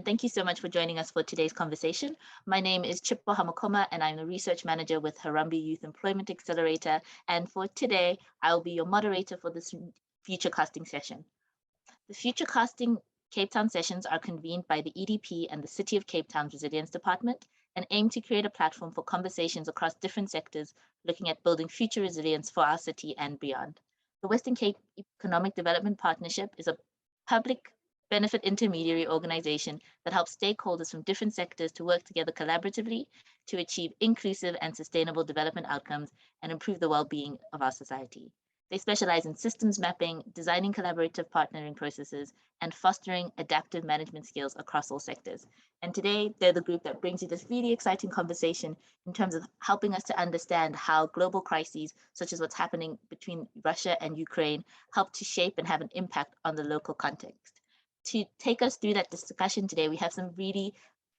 thank you so much for joining us for today's conversation. My name is Chipo Hamukoma, and I'm the research manager with Harambee Youth Employment Accelerator. And for today, I'll be your moderator for this Futurecasting session. The Futurecasting Cape Town sessions are convened by the EDP and the City of Cape Town's Resilience Department and aim to create a platform for conversations across different sectors, looking at building future resilience for our city and beyond. The Western Cape Economic Development Partnership is a public benefit intermediary organization that helps stakeholders from different sectors to work together collaboratively to achieve inclusive and sustainable development outcomes and improve the well-being of our society. They specialize in systems mapping, designing collaborative partnering processes, and fostering adaptive management skills across all sectors. And today, they're the group that brings you this really exciting conversation in terms of helping us to understand how global crises, such as what's happening between Russia and Ukraine, help to shape and have an impact on the local context. To take us through that discussion today, we have some really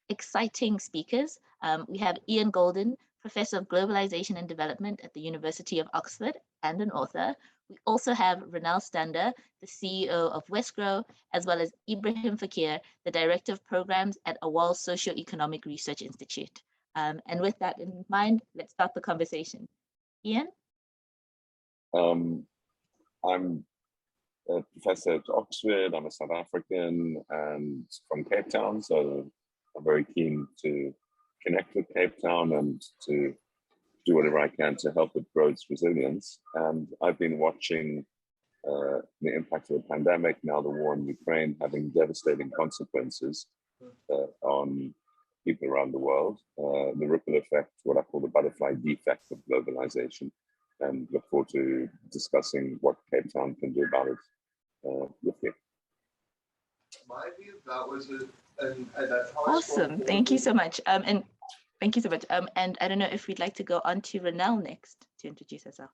exciting speakers. We have Ian Goldin, Professor of Globalisation and Development at the University of Oxford and an author. We also have Ronel Stander, the CEO of Westgrow, as well as Ebrahim Fakir, the Director of Programs at AUWAL Socio-economic Research Institute. And with that in mind, let's start the conversation. Ian? I'm a professor at Oxford. I'm a South African and from Cape Town, so I'm very keen to connect with Cape Town and to do whatever I can to help it grow its resilience. And I've been watching the impact of the pandemic, now the war in Ukraine, having devastating consequences on people around the world, the ripple effect, what I call the butterfly defect of globalization, and look forward to discussing what Cape Town can do about it with you. My view, that was awesome. Thank you so much. And thank you so much. And I don't know if we'd like to go on to Ronel next to introduce herself.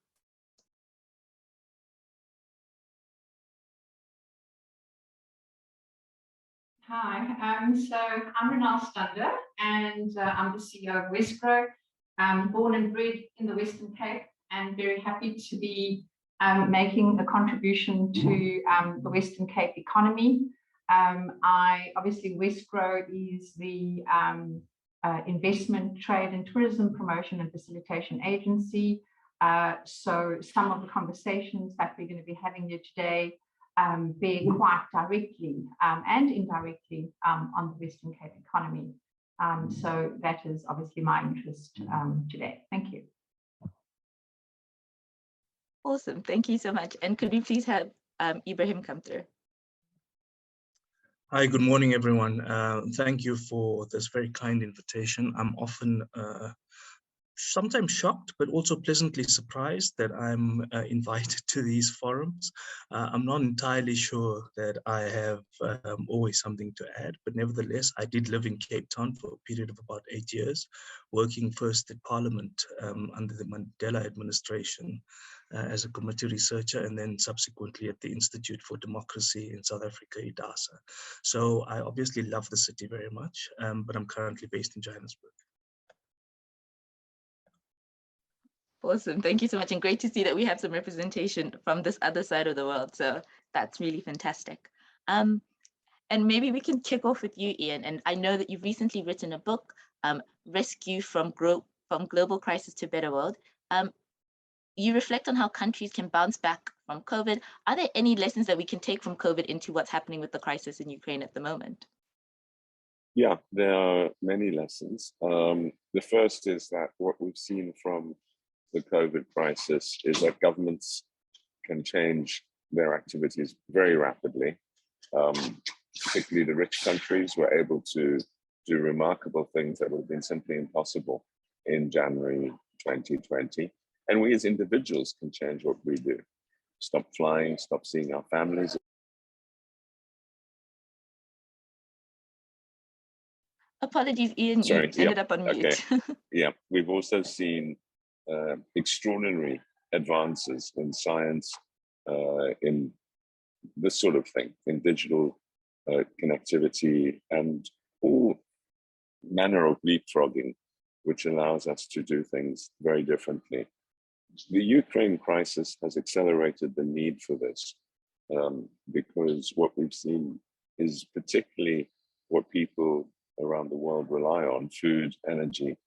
Hi, so I'm Ronel Stander, and I'm the CEO of Westgrow. I'm born and bred in the Western Cape, and very happy to be making a contribution to the Western Cape economy. Obviously, Westgrow is the investment, trade and tourism promotion and facilitation agency. So some of the conversations that we're going to be having here today bear quite directly and indirectly on the Western Cape economy. So that is obviously my interest today. Thank you. Awesome. Thank you so much. And could we please have Ebrahim come through? Hi, good morning, everyone. Thank you for this very kind invitation. I'm often sometimes shocked, but also pleasantly surprised that I'm invited to these forums. I'm not entirely sure that I have always something to add, but nevertheless, I did live in Cape Town for a period of about 8 years, working first at Parliament under the Mandela administration as a committee researcher, and then subsequently at the Institute for Democracy in South Africa, IDASA. So I obviously love the city very much, but I'm currently based in Johannesburg. Awesome. Thank you so much. And great to see that we have some representation from this other side of the world. So that's really fantastic. And maybe we can kick off with you, Ian. And I know that you've recently written a book, Rescue from Global Crisis to Better World. You reflect on how countries can bounce back from COVID. Are there any lessons that we can take from COVID into what's happening with the crisis in Ukraine at the moment? Yeah, there are many lessons. The first is that what we've seen from the COVID crisis is that governments can change their activities very rapidly. Particularly the rich countries were able to do remarkable things that would have been simply impossible in January 2020. And we as individuals can change what we do. Stop flying, stop seeing our families. Apologies, Ian, Sorry, you ended up on mute. Okay. Yeah, we've also seen extraordinary advances in science, in this sort of thing, in digital connectivity, and all manner of leapfrogging, which allows us to do things very differently. The Ukraine crisis has accelerated the need for this because what we've seen is particularly what people around the world rely on, food, energy,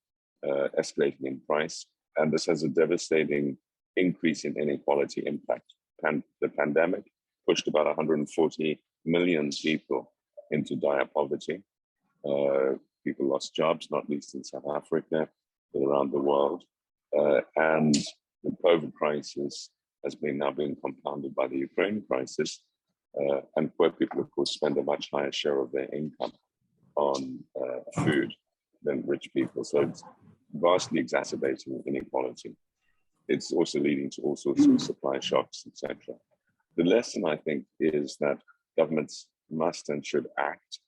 escalating in price. And this has a devastating increase in inequality impact. The pandemic pushed about 140 million people into dire poverty. People lost jobs, not least in South Africa, but around the world. And the COVID crisis has now been compounded by the Ukraine crisis. And poor people, of course, spend a much higher share of their income on food than rich people. So it's vastly exacerbating inequality. It's also leading to all sorts of supply shocks, etc. The lesson, I think, is that governments must and should act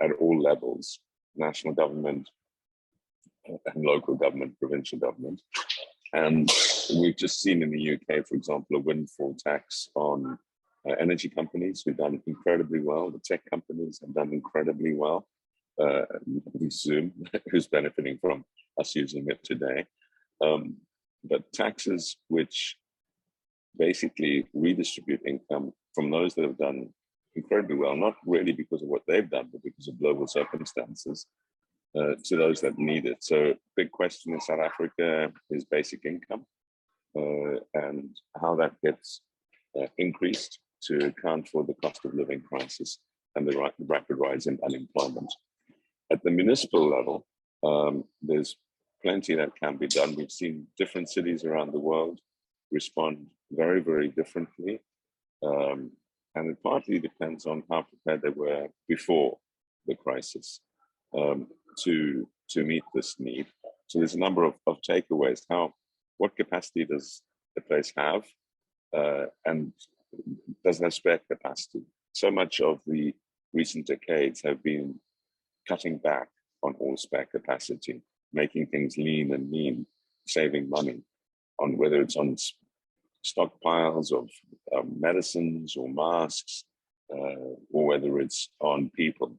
at all levels, national government and local government, provincial government. And we've just seen in the UK, for example, a windfall tax on energy companies who've done incredibly well. The tech companies have done incredibly well. Zoom, who's benefiting from us using it today. But taxes which basically redistribute income from those that have done incredibly well, not really because of what they've done, but because of global circumstances, to those that need it. So big question in South Africa is basic income and how that gets increased to account for the cost of living crisis and the rapid rise in unemployment. At the municipal level, there's plenty that can be done. We've seen different cities around the world respond very, very differently. And it partly depends on how prepared they were before the crisis to meet this need. So there's a number of takeaways. What capacity does the place have? And does it have spare capacity? So much of the recent decades have been cutting back on all spare capacity, making things lean and mean, saving money on whether it's on stockpiles of medicines or masks, or whether it's on people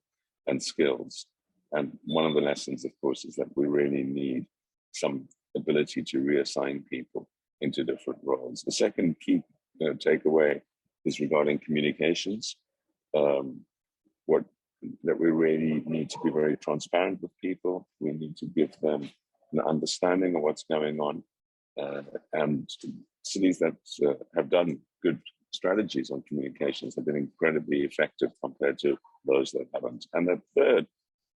and skills. And one of the lessons, of course, is that we really need some ability to reassign people into different roles. The second key takeaway is regarding communications. That we really need to be very transparent with people. We need to give them an understanding of what's going on. And cities that have done good strategies on communications have been incredibly effective compared to those that haven't. And the third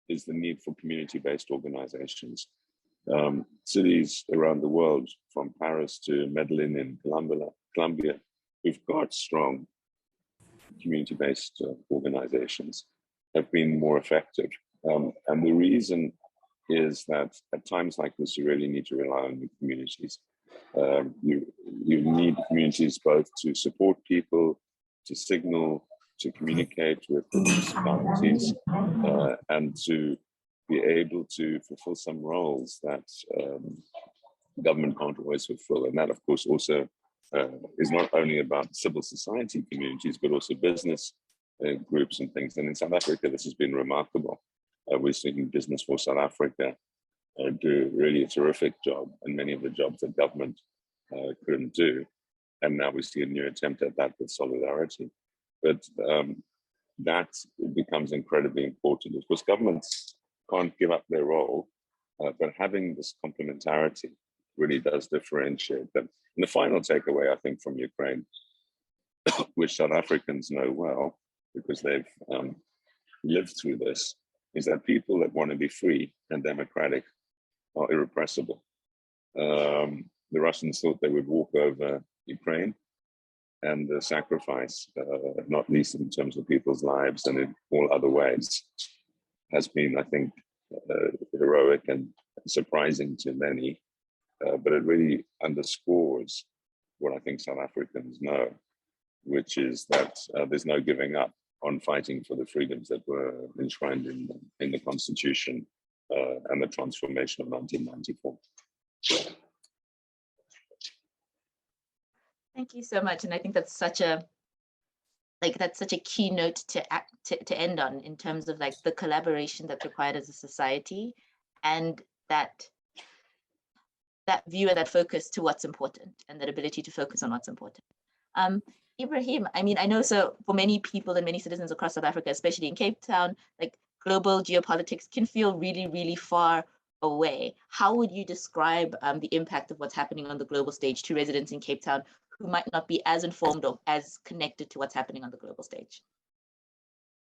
is the need for community-based organizations. Cities around the world, from Paris to Medellin in Colombia, we've got strong community-based organizations, have been more effective. And the reason is that at times like this, you really need to rely on the communities. You need communities both to support people, to signal, to communicate with the municipalities, and to be able to fulfill some roles that government can't always fulfill. And that, of course, also is not only about civil society communities, but also business groups and things. And in South Africa, this has been remarkable. We're seeing Business for South Africa do really a terrific job, and many of the jobs that government couldn't do. And now we see a new attempt at that with Solidarity. But that becomes incredibly important. Of course, governments can't give up their role, but having this complementarity really does differentiate them. And the final takeaway, I think, from Ukraine, which South Africans know well, because they've lived through this, is that people that want to be free and democratic are irrepressible. The Russians thought they would walk over Ukraine, and the sacrifice, not least in terms of people's lives and in all other ways, has been, I think, heroic and surprising to many. But it really underscores what I think South Africans know, which is that there's no giving up on fighting for the freedoms that were enshrined in the Constitution and the transformation of 1994. Thank you so much. And I think that's such a key note to end on, in terms of like the collaboration that's required as a society, and that view and that focus to what's important, and that ability to focus on what's important. Ebrahim, I mean, I know, so for many people and many citizens across South Africa, especially in Cape Town, like global geopolitics can feel really, really far away. How would you describe the impact of what's happening on the global stage to residents in Cape Town who might not be as informed or as connected to what's happening on the global stage?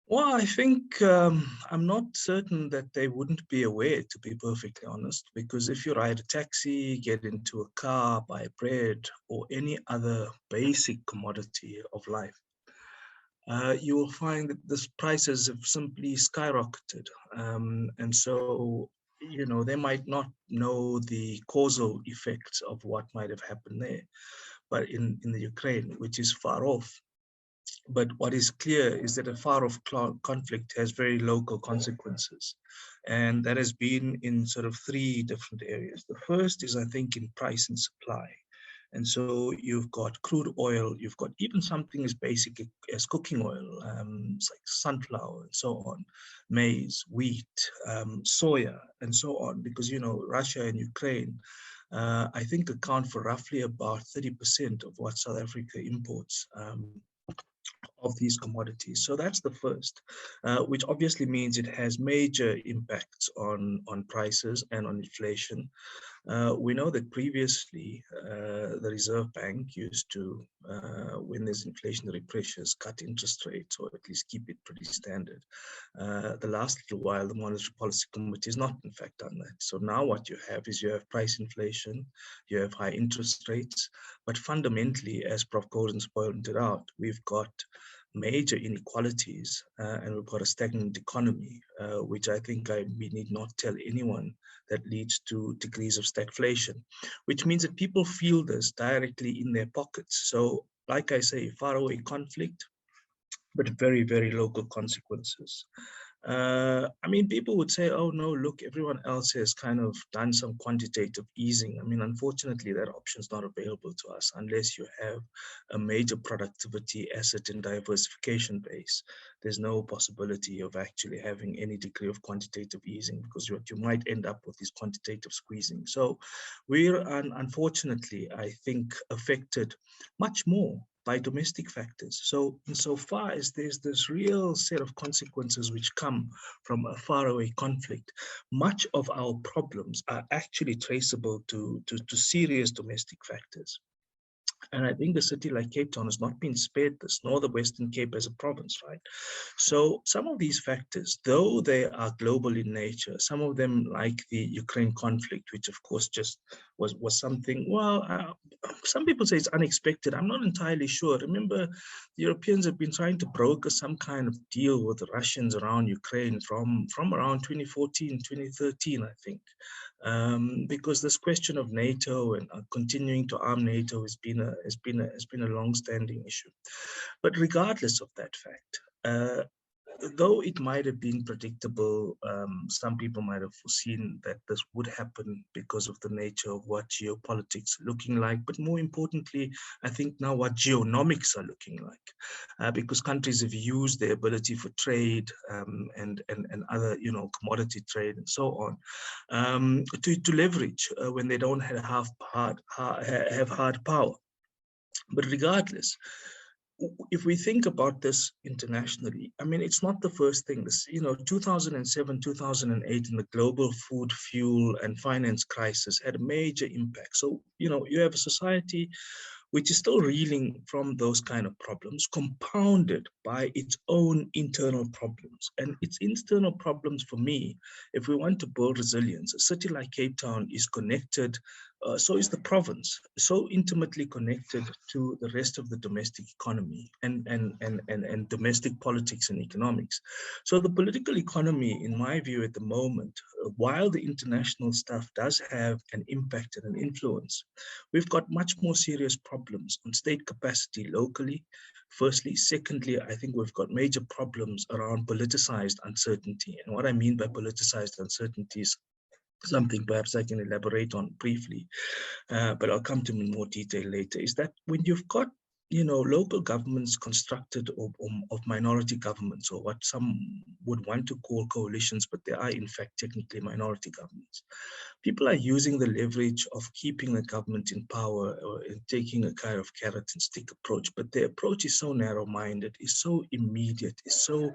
Well, I think I'm not certain that they wouldn't be aware, to be perfectly honest, because if you ride a taxi, get into a car, buy bread, or any other basic commodity of life, you will find that the prices have simply skyrocketed. And so, you know, they might not know the causal effects of what might have happened there, but in the Ukraine, which is far off. But what is clear is that a far-off conflict has very local consequences. And that has been in sort of three different areas. The first is, I think, in price and supply. And so you've got crude oil, you've got even something as basic as cooking oil, it's like sunflower and so on, maize, wheat, soya, and so on, because, you know, Russia and Ukraine, I think account for roughly about 30% of what South Africa imports of these commodities. So that's the first, which obviously means it has major impacts on prices and on inflation. We know that previously the Reserve Bank used to, when there's inflationary pressures, cut interest rates or at least keep it pretty standard. The last little while, the Monetary Policy Committee has not in fact done that. So now what you have is you have price inflation, you have high interest rates, but fundamentally, as Prof. Goldin pointed out, we've got major inequalities and we've got a stagnant economy, which I think we need not tell anyone that leads to degrees of stagflation, which means that people feel this directly in their pockets. So like I say, faraway conflict, but very, very local consequences. I mean, people would say, oh no, look, everyone else has kind of done some quantitative easing. I mean, unfortunately, that option is not available to us unless you have a major productivity, asset and diversification base. There's no possibility of actually having any degree of quantitative easing, because what you might end up with is quantitative squeezing. So we're unfortunately, I think, affected much more by domestic factors. So insofar as there's this real set of consequences which come from a faraway conflict, much of our problems are actually traceable to serious domestic factors. And I think a city like Cape Town has not been spared this, nor the Western Cape as a province, right? So some of these factors, though they are global in nature, some of them like the Ukraine conflict, which of course just was something, well, some people say it's unexpected. I'm not entirely sure. Remember, the Europeans have been trying to broker some kind of deal with the Russians around Ukraine from around 2014, 2013, I think. Because this question of NATO and continuing to arm NATO has been a long-standing issue. But regardless of that fact, though it might have been predictable, some people might have foreseen that this would happen because of the nature of what geopolitics are looking like, but more importantly, I think now what geonomics are looking like, because countries have used their ability for trade and other, you know, commodity trade and so on, to leverage when they don't have hard power. But regardless, if we think about this internationally, I mean, it's not the first thing. This, you know, 2007, 2008, and the global food, fuel, and finance crisis had a major impact. So, you know, you have a society which is still reeling from those kind of problems, compounded by its own internal problems. And its internal problems, for me, if we want to build resilience, a city like Cape Town is connected, so is the province, so intimately connected to the rest of the domestic economy and domestic politics and economics. So the political economy, in my view at the moment, while the international stuff does have an impact and an influence, we've got much more serious problems on state capacity locally, firstly. Secondly, I think we've got major problems around politicized uncertainty. And what I mean by politicized uncertainty is something perhaps I can elaborate on briefly, but I'll come to in more detail later, is that when you've got, you know, local governments constructed of minority governments, or what some would want to call coalitions, but they are in fact technically minority governments. People are using the leverage of keeping the government in power or taking a kind of carrot and stick approach, but their approach is so narrow-minded, is so immediate, is so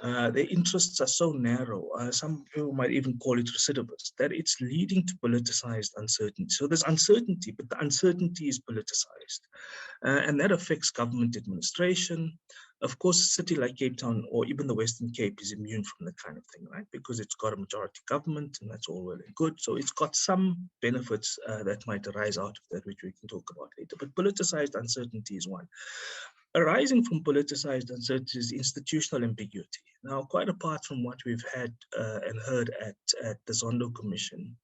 their interests are so narrow, some people might even call it recidivist, that it's leading to politicized uncertainty. So there's uncertainty, but the uncertainty is politicized. And that affects government administration. Of course, a city like Cape Town or even the Western Cape is immune from that kind of thing, right? Because it's got a majority government and that's all well and good. So it's got some benefits that might arise out of that, which we can talk about later. But politicized uncertainty is one. Arising from politicized uncertainty is institutional ambiguity. Now, quite apart from what we've had and heard at the Zondo Commission,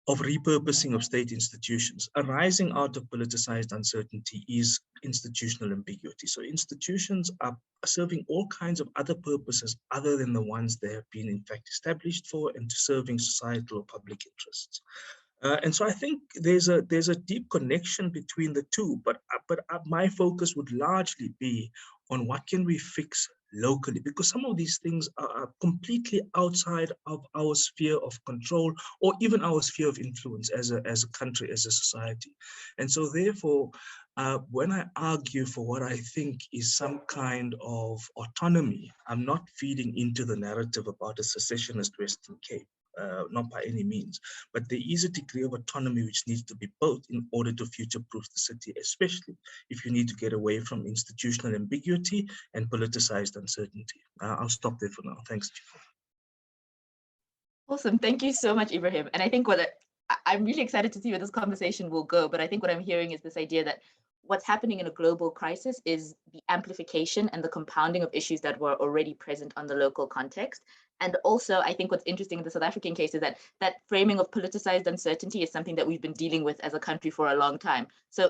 of repurposing of state institutions, arising out of politicized uncertainty is institutional ambiguity. So institutions are serving all kinds of other purposes other than the ones they have been in fact established for and to serving societal or public interests. And so I think there's a deep connection between the two, but my focus would largely be on what can we fix locally, because some of these things are completely outside of our sphere of control or even our sphere of influence as a country, as a society. And so therefore, when I argue for what I think is some kind of autonomy, I'm not feeding into the narrative about a secessionist Western Cape. Not by any means, but there is a degree of autonomy which needs to be built in order to future-proof the city, especially if you need to get away from institutional ambiguity and politicized uncertainty. I'll stop there for now. Thanks, Chipo. Awesome. Thank you so much, Ebrahim. And I think I'm really excited to see where this conversation will go, but I think what I'm hearing is this idea that what's happening in a global crisis is the amplification and the compounding of issues that were already present on the local context. And also, I think what's interesting in the South African case is that framing of politicized uncertainty is something that we've been dealing with as a country for a long time. So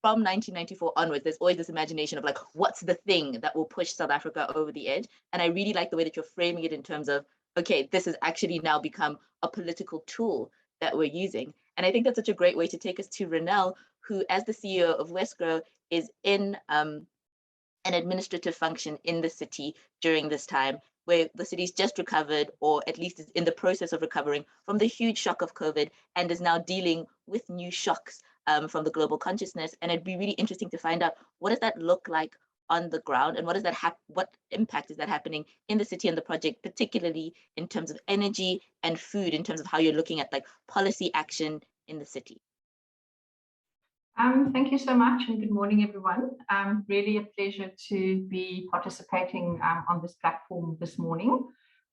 from 1994 onwards, there's always this imagination of like, what's the thing that will push South Africa over the edge? And I really like the way that you're framing it in terms of, okay, this has actually now become a political tool that we're using. And I think that's such a great way to take us to Ronel, who as the CEO of Westgrow is in an administrative function in the city during this time, where the city's just recovered, or at least is in the process of recovering from the huge shock of COVID and is now dealing with new shocks from the global consciousness. And it'd be really interesting to find out, what does that look like on the ground, and what impact is that happening in the city and the project, particularly in terms of energy and food, in terms of how you're looking at like policy action in the city? Thank you so much, and good morning, everyone. Really a pleasure to be participating on this platform this morning.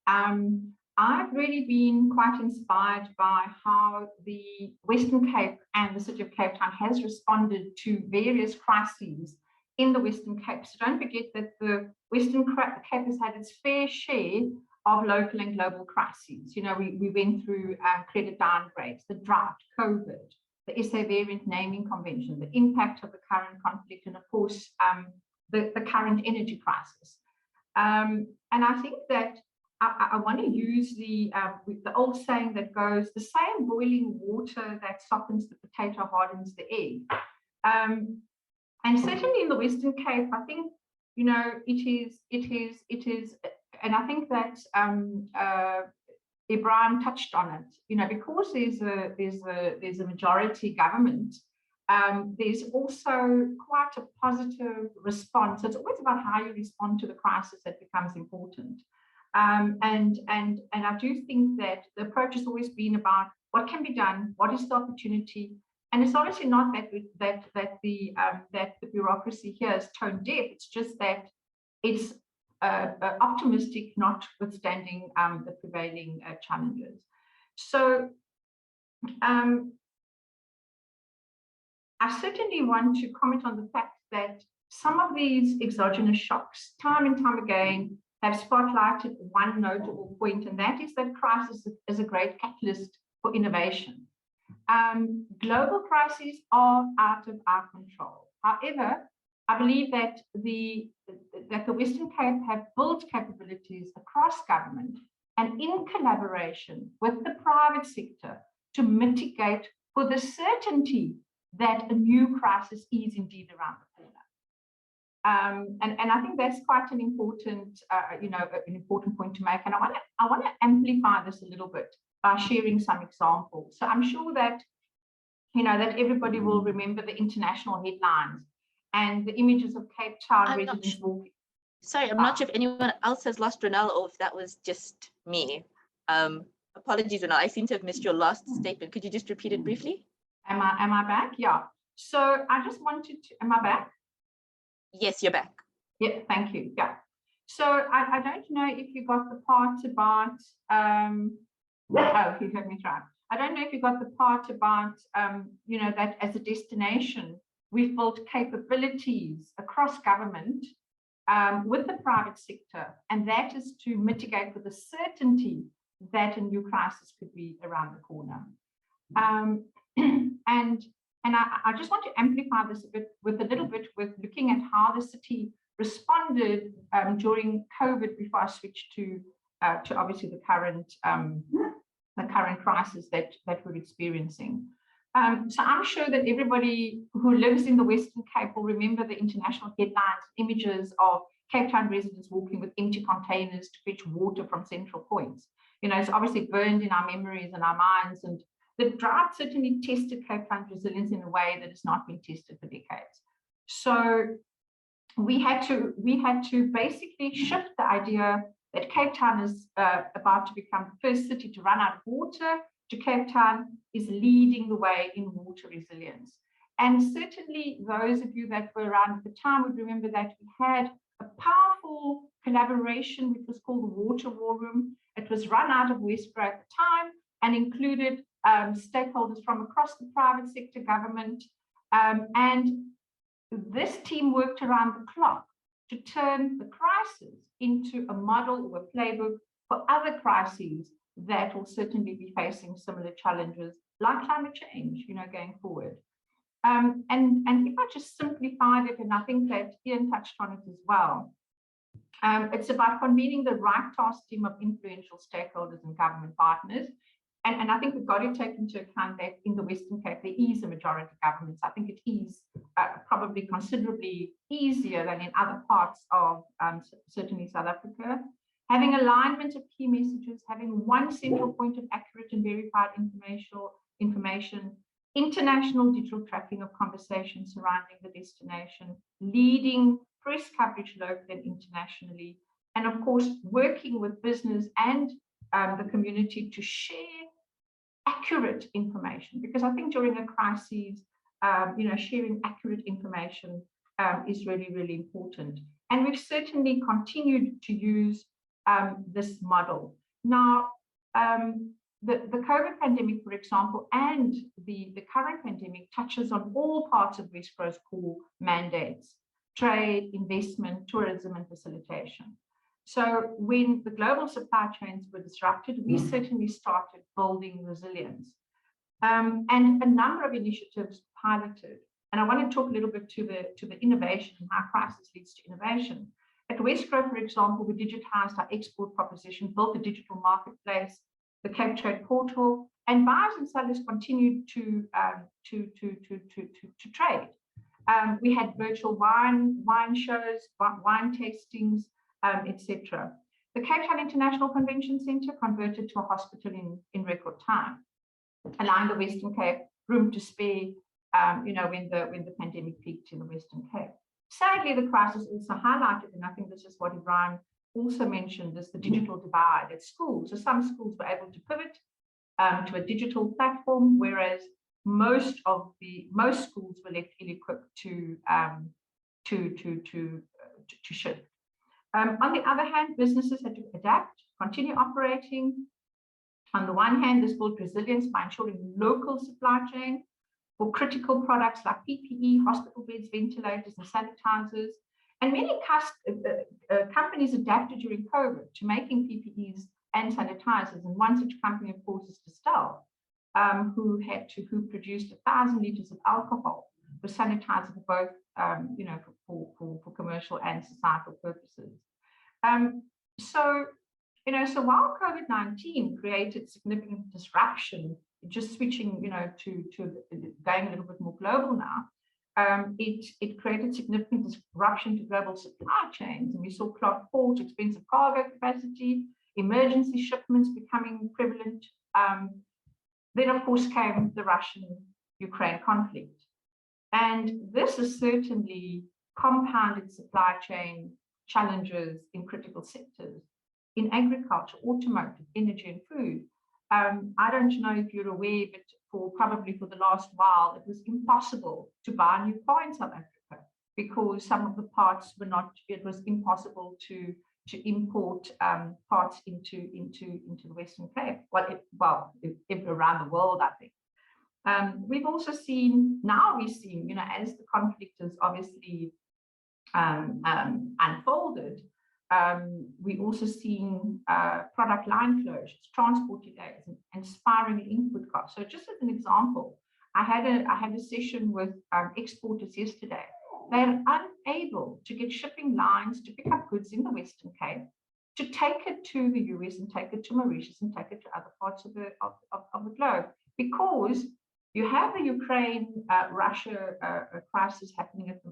I've really been quite inspired by how the Western Cape and the city of Cape Town has responded to various crises in the Western Cape. So don't forget that the Western Cape has had its fair share of local and global crises. You know, we went through credit downgrades, the drought, COVID, the SA variant naming convention, the impact of the current conflict, and of course, the current energy crisis. And I think that I want to use the old saying that goes, the same boiling water that softens the potato hardens the egg. And certainly in the Western Cape, I think, you know, it is, and I think that Ebrahim touched on it, you know, because there's a majority government, there's also quite a positive response. So it's always about how you respond to the crisis that becomes important. And I do think that the approach has always been about what can be done, what is the opportunity, and it's obviously not that the bureaucracy here is tone deaf. It's just that it's optimistic, notwithstanding the prevailing challenges. So I certainly want to comment on the fact that some of these exogenous shocks, time and time again, have spotlighted one notable point, and that is that crisis is a great catalyst for innovation. Global crises are out of our control. However, I believe that the Western Cape have built capabilities across government and in collaboration with the private sector to mitigate for the certainty that a new crisis is indeed around the corner. And I think that's quite an important, an important point to make. And I want to amplify this a little bit by sharing some examples. So I'm sure that, you know, that everybody will remember the international headlines and the images of Cape Town residents walking. Sorry, I'm not sure if anyone else has lost Ronald or if that was just me. Apologies, Ronald. I seem to have missed your last statement. Could you just repeat it briefly? Am I back? Yeah. So I just wanted to, am I back? Yes, you're back. Yeah, thank you. Yeah. So I don't know if you got the part about, oh, you heard me try. I don't know if you got the part about, you know, that as a destination, we've built capabilities across government with the private sector, and that is to mitigate with the certainty that a new crisis could be around the corner. And I just want to amplify this a bit with looking at how the city responded during COVID before I switched to obviously the current crisis that we're experiencing. So I'm sure that everybody who lives in the Western Cape will remember the international headlines, images of Cape Town residents walking with empty containers to fetch water from central points. You know, it's obviously burned in our memories and our minds, and the drought certainly tested Cape Town's resilience in a way that has not been tested for decades. So we had to basically shift the idea that Cape Town is about to become the first city to run out of water, to Cape Town is leading the way in water resilience. And certainly those of you that were around at the time would remember that we had a powerful collaboration which was called the Water War Room. It was run out of Westboro at the time and included stakeholders from across the private sector, government, and this team worked around the clock to turn the crisis into a model or a playbook for other crises that will certainly be facing similar challenges like climate change, you know, going forward. And if I just simplified it, and I think that Ian touched on it as well, it's about convening the right task team of influential stakeholders and government partners. And I think we've got to take into account that in the Western Cape, there is a majority of governments. I think it is probably considerably easier than in other parts of certainly South Africa. Having alignment of key messages, having one central point of accurate and verified information, international digital tracking of conversations surrounding the destination, leading press coverage locally and internationally, and of course, working with business and the community to share accurate information, because I think during a crisis, you know, sharing accurate information is really, really important. And we've certainly continued to use this model. Now, the COVID pandemic, for example, and the current pandemic touches on all parts of Wesboro's core mandates: trade, investment, tourism, and facilitation. So when the global supply chains were disrupted, we certainly started building resilience. And a number of initiatives piloted. And I want to talk a little bit to the innovation and how crisis leads to innovation. At Wesboro, for example, we digitized our export proposition, built a digital marketplace, the Cape Trade portal, and buyers and sellers continued to trade. We had virtual wine shows, wine tastings, etc. The Cape Town International Convention Centre converted to a hospital in record time, allowing the Western Cape room to spare, you know, when the pandemic peaked in the Western Cape. Sadly, the crisis also highlighted, and I think this is what Ebrahim also mentioned, is the digital divide at schools. So some schools were able to pivot to a digital platform, whereas most schools were left ill-equipped to shift. On the other hand, businesses had to adapt, continue operating. On the one hand, this built resilience by ensuring local supply chain for critical products like PPE, hospital beds, ventilators, and sanitizers. And many companies adapted during COVID to making PPEs and sanitizers. And one such company, of course, is Distel, who produced 1,000 liters of alcohol for sanitizer for both, you know, for commercial and societal purposes. So while COVID-19 created significant disruption, just switching, you know, to going a little bit more global now, it created significant disruption to global supply chains. And we saw clogged ports, expensive cargo capacity, emergency shipments becoming prevalent. Then, of course, came the Russian-Ukraine conflict. And this has certainly compounded supply chain challenges in critical sectors, in agriculture, automotive, energy and food. I don't know if you're aware, but probably for the last while, it was impossible to buy a new car in South Africa because some of the parts were not, it was impossible to import parts into the Western Cape, around the world, I think. We've also seen, you know, as the conflict has obviously unfolded, we also seen product line closures, transport delays, and spiraling input costs. So just as an example, I had a session with exporters yesterday. They're unable to get shipping lines to pick up goods in the Western Cape, to take it to the US and take it to Mauritius and take it to other parts of the globe, because you have the Ukraine-Russia crisis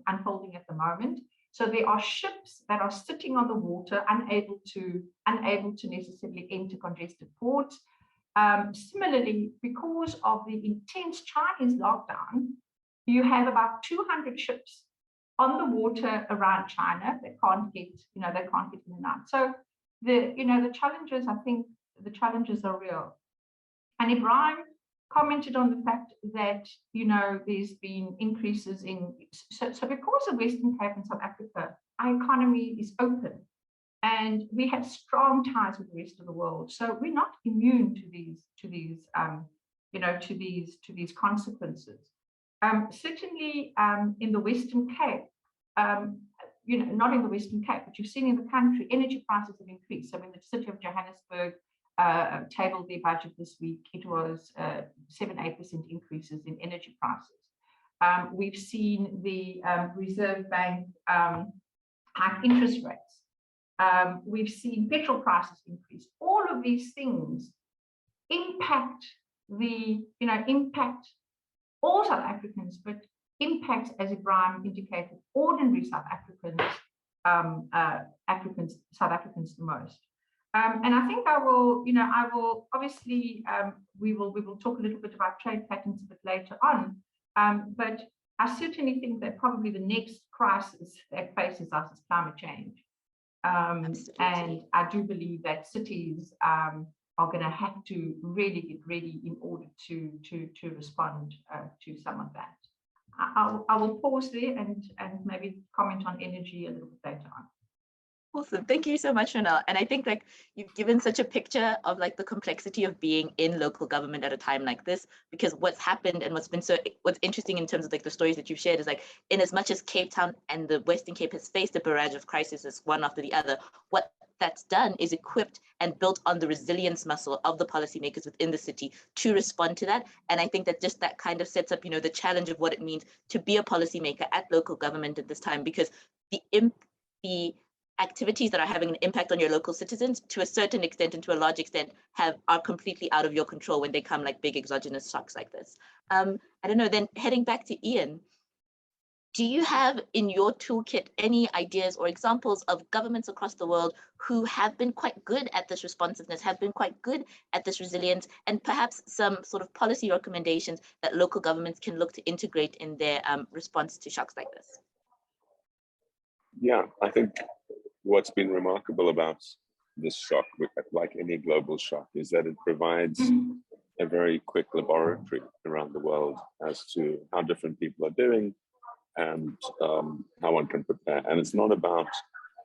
unfolding at the moment. So there are ships that are sitting on the water, unable to necessarily enter congested ports. Similarly, because of the intense Chinese lockdown, you have about 200 ships on the water around China that can't get, you know, they can't get in and out. So the challenges, I think the challenges are real. And Ebrahim commented on the fact that, you know, there's been increases in, so because of Western Cape and South Africa, our economy is open and we have strong ties with the rest of the world. So we're not immune to these consequences. Certainly in the Western Cape, you know, not in the Western Cape, but you've seen in the country, energy prices have increased. So when the city of Johannesburg tabled their budget this week, it was 7-8% increases in energy prices. We've seen the Reserve Bank hike interest rates. We've seen petrol prices increase. All of these things impact impact all South Africans, but impacts, as Ebrahim indicated, ordinary South Africans, South Africans the most. And I think I will obviously, we will talk a little bit about trade patterns a bit later on, but I certainly think that probably the next crisis that faces us is climate change. And I do believe that cities are going to have to really get ready in order to respond to some of that. I will pause there and maybe comment on energy a little bit later on. Awesome. Thank you so much, Ronelle. And I think like you've given such a picture of like the complexity of being in local government at a time like this, because what's happened and what's interesting in terms of like the stories that you've shared is like, in as much as Cape Town and the Western Cape has faced a barrage of crises one after the other, what that's done is equipped and built on the resilience muscle of the policymakers within the city to respond to that. And I think that just that kind of sets up, you know, the challenge of what it means to be a policymaker at local government at this time, because the activities that are having an impact on your local citizens to a certain extent and to a large extent are completely out of your control when they come like big exogenous shocks like this. I don't know, then heading back to Ian, do you have in your toolkit any ideas or examples of governments across the world who have been quite good at this responsiveness, have been quite good at this resilience, and perhaps some sort of policy recommendations that local governments can look to integrate in their response to shocks like this? Yeah, I think what's been remarkable about this shock, like any global shock, is that it provides a very quick laboratory around the world as to how different people are doing and how one can prepare. And it's not about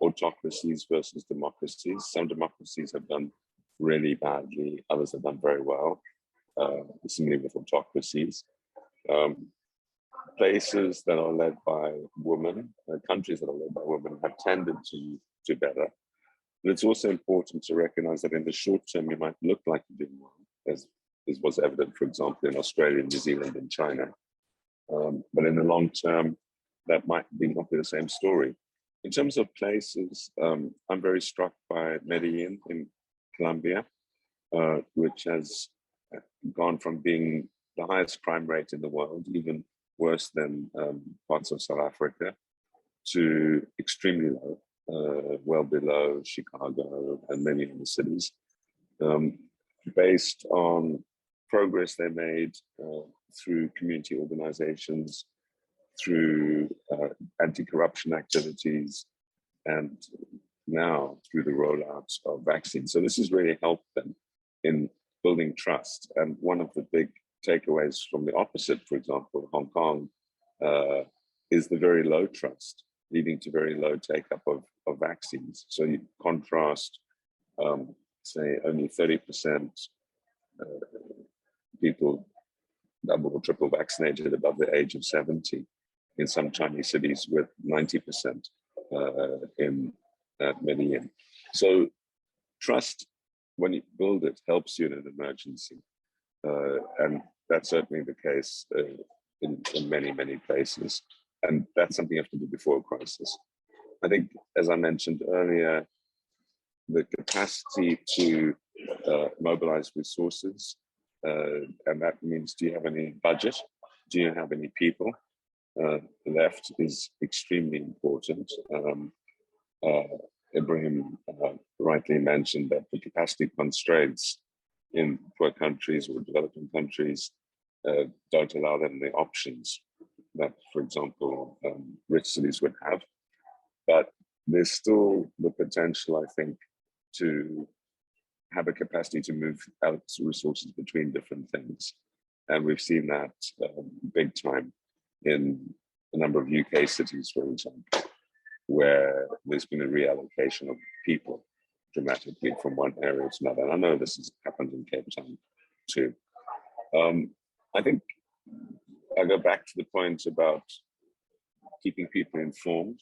autocracies versus democracies. Some democracies have done really badly, others have done very well, similarly with autocracies. Places that are led by women, countries that are led by women have tended to do better. But it's also important to recognize that in the short term, you might look like you're doing well, as was evident, for example, in Australia, New Zealand, and China. But in the long term, that might not be the same story. In terms of places, I'm very struck by Medellin in Colombia, which has gone from being the highest crime rate in the world, even worse than parts of South Africa, to extremely low, well below Chicago and many other cities, based on progress they made through community organizations, through anti-corruption activities, and now through the rollout of vaccines. So this has really helped them in building trust. And one of the big takeaways from the opposite, for example, Hong Kong, is the very low trust, leading to very low take-up of vaccines. So you contrast, say, only 30% people double or triple vaccinated above the age of 70 in some Chinese cities, with 90% in Medellin. So trust, when you build it, helps you in an emergency. And that's certainly the case in many, many places. And that's something you have to do before a crisis. I think, as I mentioned earlier, the capacity to mobilize resources, and that means, do you have any budget? Do you have any people left, is extremely important. Ebrahim rightly mentioned that the capacity constraints in poor countries or developing countries don't allow them the options that, for example, rich cities would have. But there's still the potential, I think, to have a capacity to move out resources between different things. And we've seen that big time in a number of UK cities, for example, where there's been a reallocation of people dramatically from one area to another. And I know this has happened in Cape Town too. I think I go back to the point about keeping people informed.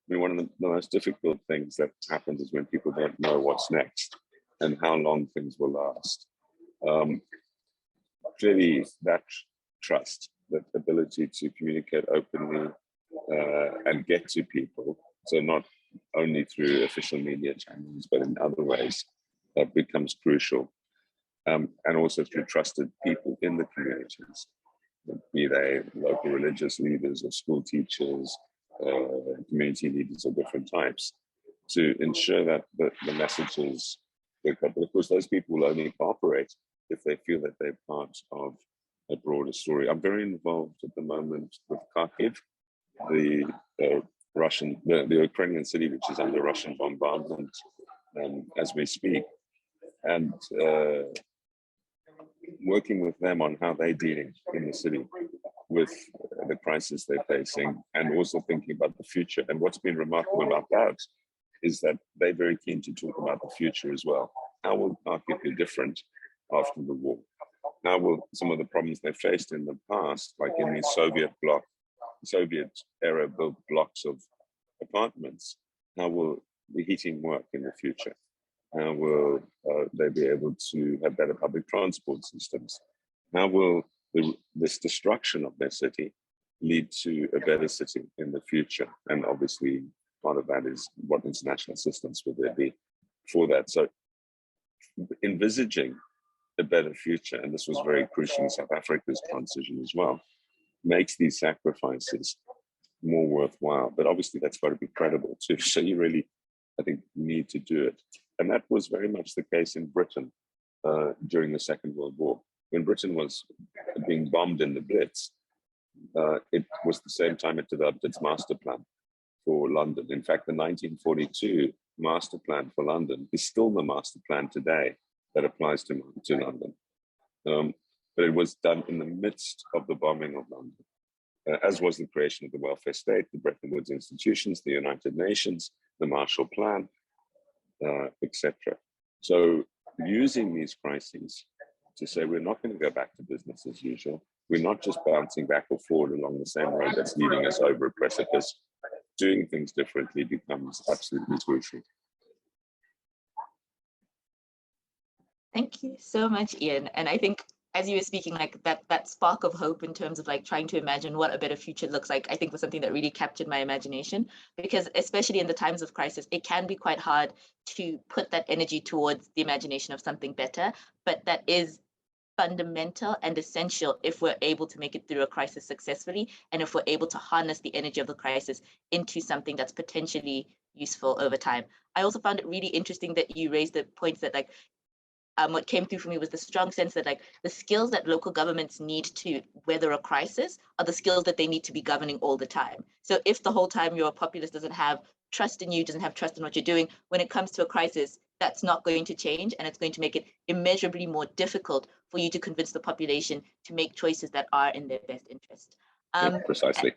I mean, one of the most difficult things that happens is when people don't know what's next and how long things will last. Clearly, that trust, that ability to communicate openly and get to people, so not only through official media channels, but in other ways, becomes crucial. And also through trusted people in the communities, be they local religious leaders or school teachers, community leaders of different types, to ensure that the messages pick up. But of course, those people will only cooperate if they feel that they're part of a broader story. I'm very involved at the moment with Fakir, the Ukrainian city, which is under Russian bombardment as we speak, and working with them on how they're dealing in the city with the crisis they're facing, and also thinking about the future. And what's been remarkable about that is that they're very keen to talk about the future as well. How will Fakir be different after the war? How will some of the problems they faced in the past, like in the Soviet era built blocks of apartments, how will the heating work in the future? How will they be able to have better public transport systems? How will this destruction of their city lead to a better city in the future? And obviously, part of that is what international assistance will there be for that. So envisaging a better future, and this was very crucial in South Africa's transition as well, makes these sacrifices more worthwhile. But obviously that's got to be credible too. So you really, I think, need to do it. And that was very much the case in Britain during the Second World War. When Britain was being bombed in the Blitz, it was the same time it developed its master plan for London. In fact, the 1942 master plan for London is still the master plan today that applies to London. But it was done in the midst of the bombing of London, as was the creation of the welfare state, the Bretton Woods institutions, the United Nations, the Marshall Plan, etc. So using these crises to say we're not going to go back to business as usual, we're not just bouncing back or forward along the same road that's leading us over a precipice. Doing things differently becomes absolutely crucial. Thank you so much, Ian. And I think as you were speaking, like that spark of hope in terms of like trying to imagine what a better future looks like, I think was something that really captured my imagination, because especially in the times of crisis, it can be quite hard to put that energy towards the imagination of something better, but that is fundamental and essential if we're able to make it through a crisis successfully, and if we're able to harness the energy of the crisis into something that's potentially useful over time. I also found it really interesting that you raised the points that like, what came through for me was the strong sense that like the skills that local governments need to weather a crisis are the skills that they need to be governing all the time. So if the whole time your populace doesn't have trust in you, doesn't have trust in what you're doing, when it comes to a crisis, that's not going to change, and it's going to make it immeasurably more difficult for you to convince the population to make choices that are in their best interest. Yeah, precisely.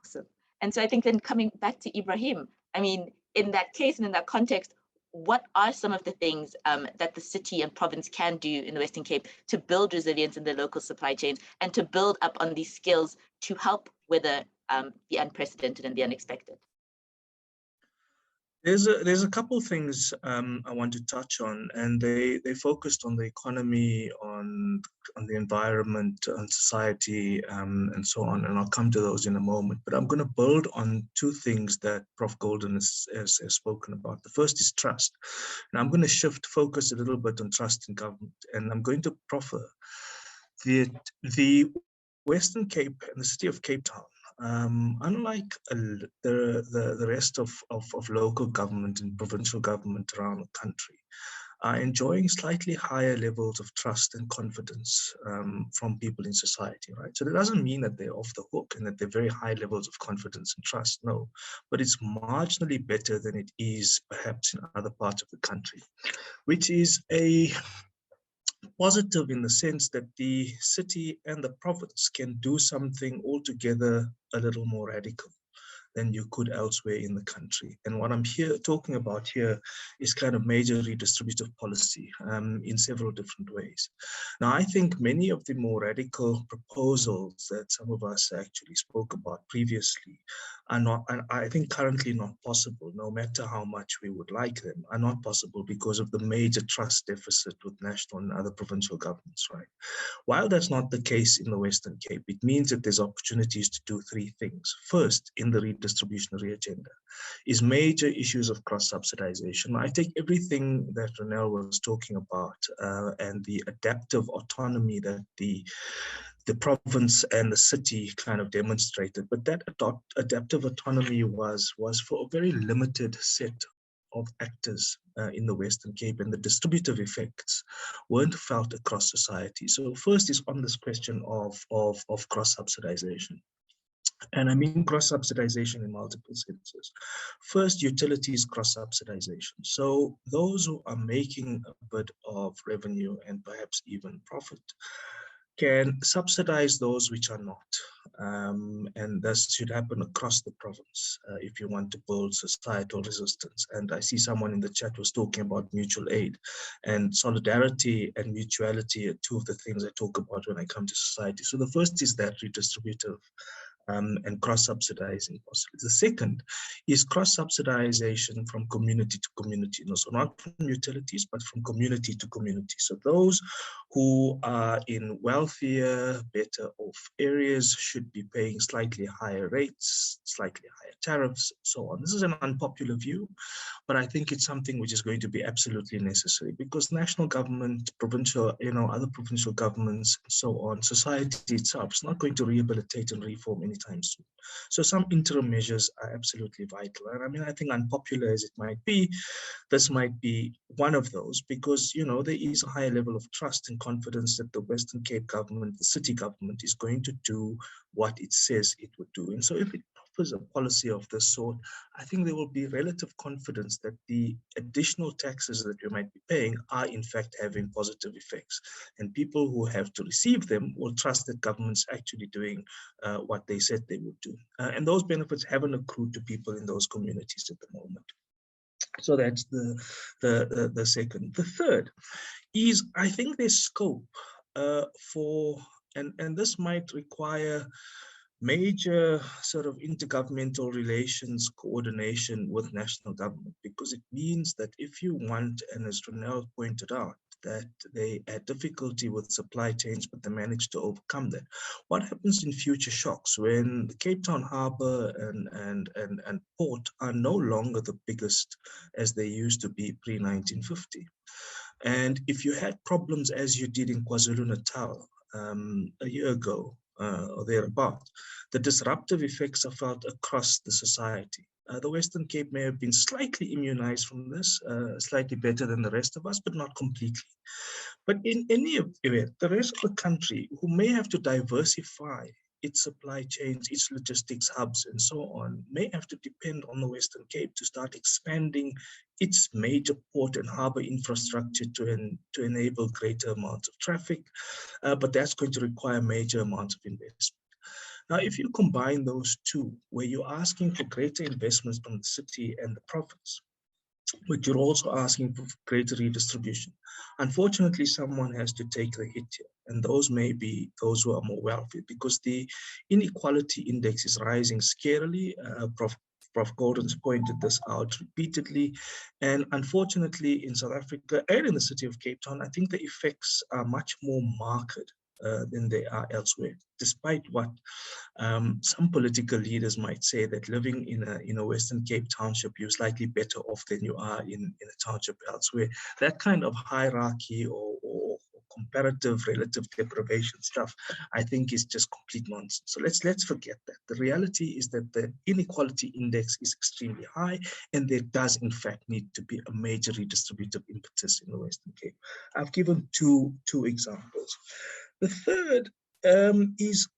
Awesome. And so I think then coming back to Ebrahim, I mean, in that case and in that context, what are some of the things that the city and province can do in the Western Cape to build resilience in their local supply chains and to build up on these skills to help weather the unprecedented and the unexpected? There's a couple things I want to touch on, and they focused on the economy, on the environment, on society, and so on. And I'll come to those in a moment. But I'm going to build on two things that Prof. Goldin has spoken about. The first is trust, and I'm going to shift focus a little bit on trust in government, and I'm going to proffer the Western Cape and the city of Cape Town. Unlike the rest of local government and provincial government around the country, are enjoying slightly higher levels of trust and confidence from people in society, right? So that doesn't mean that they're off the hook and that they're very high levels of confidence and trust, no. But it's marginally better than it is perhaps in other parts of the country, which is a positive in the sense that the city and the province can do something altogether a little more radical than you could elsewhere in the country. And what I'm talking about here is kind of major redistributive policy in several different ways. Now, I think many of the more radical proposals that some of us actually spoke about previously are not, and I think currently not possible, no matter how much we would like them, are not possible because of the major trust deficit with national and other provincial governments, right? While that's not the case in the Western Cape, it means that there's opportunities to do three things. First, in the redistributionary agenda, is major issues of cross-subsidization. I take everything that Ronel was talking about and the adaptive autonomy that the province and the city kind of demonstrated, but that adaptive autonomy was for a very limited set of actors in the Western Cape, and the distributive effects weren't felt across society. So first is on this question of cross-subsidization. And I mean cross-subsidization in multiple senses. First, utilities cross-subsidization. So those who are making a bit of revenue and perhaps even profit can subsidize those which are not. And this should happen across the province if you want to build societal resistance. And I see someone in the chat was talking about mutual aid, and solidarity and mutuality are two of the things I talk about when I come to society. So the first is that redistributive and cross-subsidizing possibilities. The second is cross-subsidization from community to community. No, so not from utilities, but from community to community. So those who are in wealthier, better off areas should be paying slightly higher rates, slightly higher tariffs, so on. This is an unpopular view, but I think it's something which is going to be absolutely necessary because national government, provincial, other provincial governments, and so on, society itself is not going to rehabilitate and reform anytime soon. So some interim measures are absolutely vital. And I mean, I think unpopular as it might be, this might be one of those because, there is a high level of trust and confidence that the Western Cape government, the city government, is going to do what it says it would do. And so if it offers a policy of this sort, I think there will be relative confidence that the additional taxes that you might be paying are in fact having positive effects. And people who have to receive them will trust that government's actually doing what they said they would do. And those benefits haven't accrued to people in those communities at the moment. So that's the second. The third is, I think there's scope for, and this might require major sort of intergovernmental relations coordination with national government, because it means that if you want, and as Ronel pointed out, that they had difficulty with supply chains, but they managed to overcome that. What happens in future shocks when the Cape Town Harbour and port are no longer the biggest as they used to be pre-1950? And if you had problems as you did in KwaZulu-Natal a year ago, or thereabout, the disruptive effects are felt across the society. The Western Cape may have been slightly immunized from this, slightly better than the rest of us, but not completely. But in any event, the rest of the country who may have to diversify its supply chains, its logistics hubs, and so on, may have to depend on the Western Cape to start expanding its major port and harbor infrastructure to enable greater amounts of traffic, but that's going to require major amounts of investment. Now, if you combine those two, where you're asking for greater investments from the city and the province, but you're also asking for greater redistribution, unfortunately, someone has to take the hit here, and those may be those who are more wealthy, because the inequality index is rising scarily. Prof. Goldin's pointed this out repeatedly, and unfortunately in South Africa and in the city of Cape Town, I think the effects are much more marked than they are elsewhere, despite what some political leaders might say, that living in a Western Cape township, you're slightly better off than you are in a township elsewhere. That kind of hierarchy or comparative relative deprivation stuff, I think, is just complete nonsense. So let's forget that. The reality is that the inequality index is extremely high, and there does in fact need to be a major redistributive impetus in the Western Cape. I've given two examples. The third is,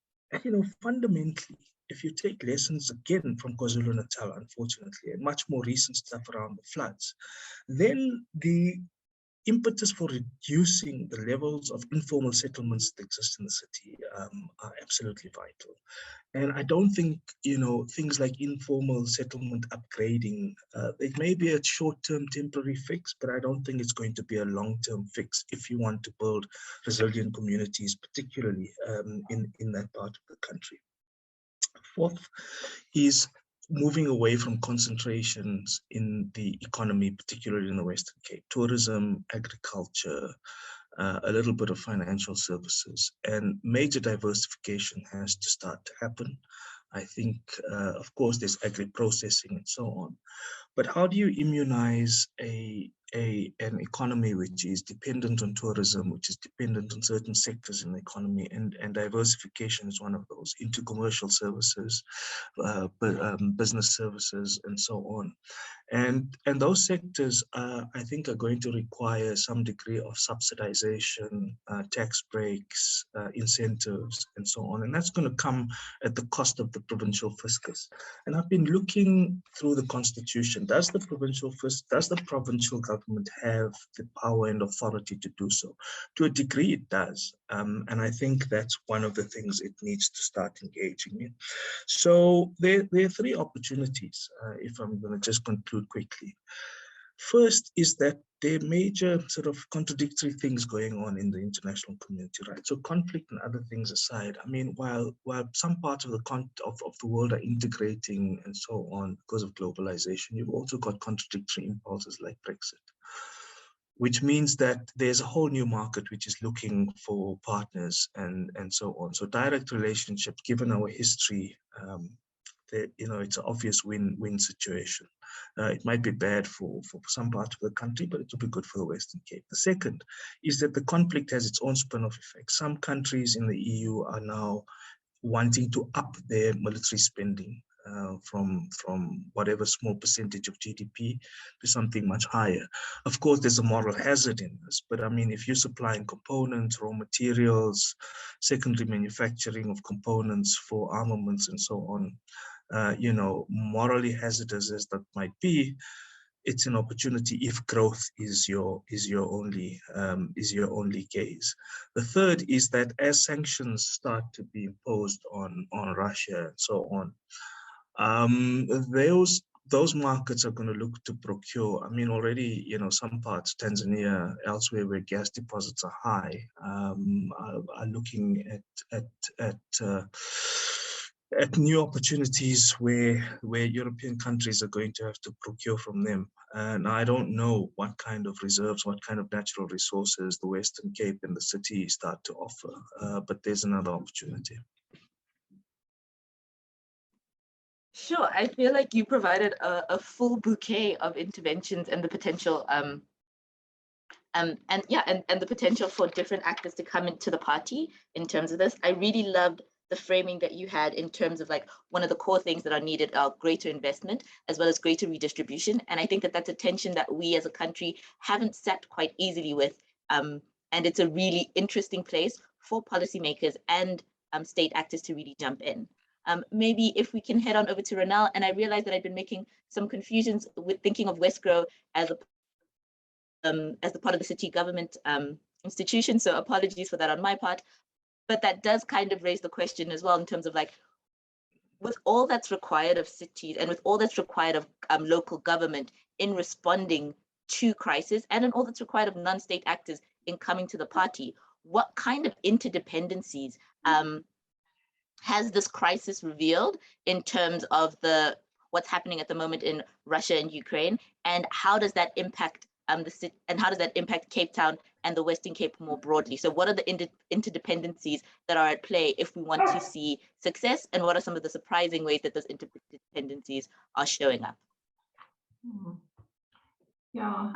fundamentally, if you take lessons again from KwaZulu-Natal, unfortunately, and much more recent stuff around the floods, then the impetus for reducing the levels of informal settlements that exist in the city are absolutely vital. And I don't think, things like informal settlement upgrading, it may be a short-term temporary fix, but I don't think it's going to be a long-term fix if you want to build resilient communities, particularly in that part of the country. Fourth is moving away from concentrations in the economy, particularly in the Western Cape: tourism, agriculture, a little bit of financial services, and major diversification has to start to happen. I think, of course, there's agri-processing and so on, but how do you immunize an economy which is dependent on tourism, which is dependent on certain sectors in the economy, and diversification is one of those, into commercial services, business services, and so on. And those sectors, I think, are going to require some degree of subsidization, tax breaks, incentives, and so on. And that's going to come at the cost of the provincial fiscus. And I've been looking through the constitution. Does the provincial government have the power and authority to do so? To a degree, it does. And I think that's one of the things it needs to start engaging in. So there are three opportunities, if I'm going to just conclude quickly. First is that there are major sort of contradictory things going on in the international community, right? So conflict and other things aside, I mean, while some parts of the world are integrating and so on because of globalization, you've also got contradictory impulses like Brexit, which means that there's a whole new market which is looking for partners and so on. So direct relationships, given our history, it's an obvious win-win situation. It might be bad for some parts of the country, but it will be good for the Western Cape. The second is that the conflict has its own spin-off effects. Some countries in the EU are now wanting to up their military spending from whatever small percentage of GDP to something much higher. Of course, there's a moral hazard in this, but I mean, if you're supplying components, raw materials, secondary manufacturing of components for armaments and so on, morally hazardous as that might be, it's an opportunity if growth is your only gaze. The third is that as sanctions start to be imposed on Russia and so on, those markets are going to look to procure. I mean, already, some parts, Tanzania, elsewhere where gas deposits are high, are looking at new opportunities where European countries are going to have to procure from them. And I don't know what kind of reserves, what kind of natural resources the Western Cape and the city start to offer, but there's another opportunity. Sure, I feel like you provided a full bouquet of interventions and the potential and the potential for different actors to come into the party in terms of this. I really loved the framing that you had in terms of like one of the core things that are needed are greater investment as well as greater redistribution. And I think that that's a tension that we as a country haven't sat quite easily with. And it's a really interesting place for policymakers and state actors to really jump in. Maybe if we can head on over to Ronel, and I realized that I've been making some confusions with thinking of Westgrow as the part of the city government institution, so apologies for that on my part. But that does kind of raise the question as well in terms of like, with all that's required of cities and with all that's required of local government in responding to crisis, and in all that's required of non-state actors in coming to the party, what kind of interdependencies has this crisis revealed in terms of what's happening at the moment in Russia and Ukraine, and how does that impact the city, and how does that impact Cape Town and the Western Cape more broadly? So what are the interdependencies that are at play if we want to see success, and what are some of the surprising ways that those interdependencies are showing up? Yeah,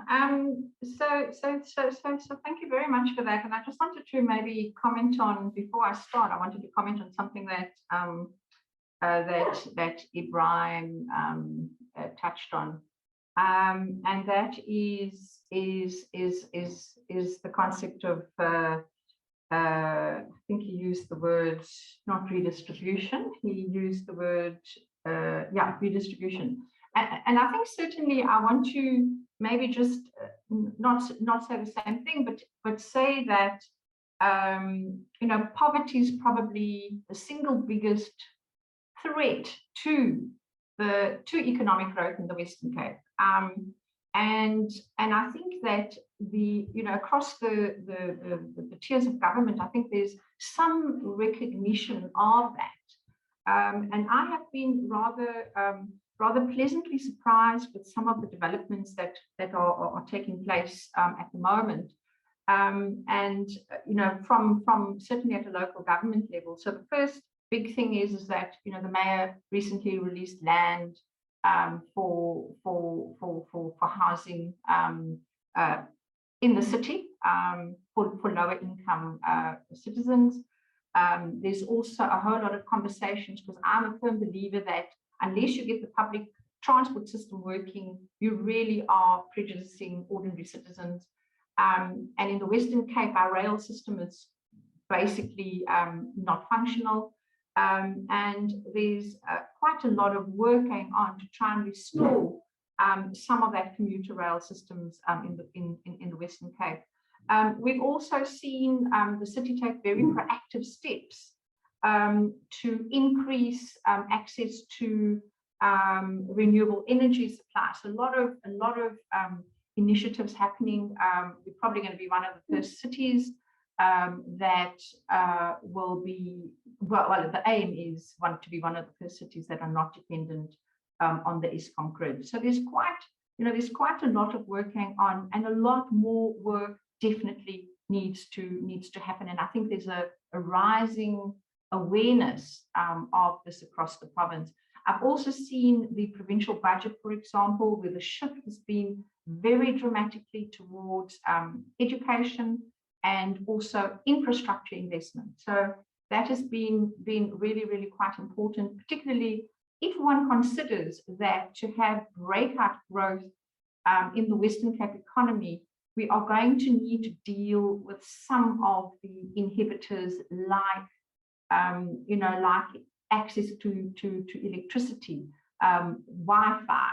so thank you very much for that. And I just wanted to maybe comment on, before I start, I wanted to comment on something that that Ebrahim touched on. And that is the concept of I think he used the word, not redistribution, he used the word redistribution. And I think certainly I want to maybe just not say the same thing, but say that you know, poverty is probably the single biggest threat to economic growth in the Western Cape. And I think that across the tiers of government, I think there's some recognition of that. And I have been rather pleasantly surprised with some of the developments that are taking place at the moment. And from certainly at a local government level. So the first big thing is that the mayor recently released land for housing in the city for lower income citizens. There's also a whole lot of conversations, because I'm a firm believer that unless you get the public transport system working, you really are prejudicing ordinary citizens. And in the Western Cape, our rail system is basically not functional. And there's quite a lot of work going on to try and restore some of that commuter rail systems in the Western Cape. We've also seen the city take very proactive steps to increase access to renewable energy supply. So a lot of initiatives happening. We're probably going to be one of the first cities that will be, well, the aim is to be one of the first cities that are not dependent on the Eskom grid. So there's quite a lot of work going on, and a lot more work definitely needs to happen. And I think there's a rising awareness of this across the province. I've also seen the provincial budget, for example, where the shift has been very dramatically towards education and also infrastructure investment. So that has been really, really quite important, particularly if one considers that to have breakout growth in the Western Cape economy, we are going to need to deal with some of the inhibitors like access to electricity, Wi-Fi,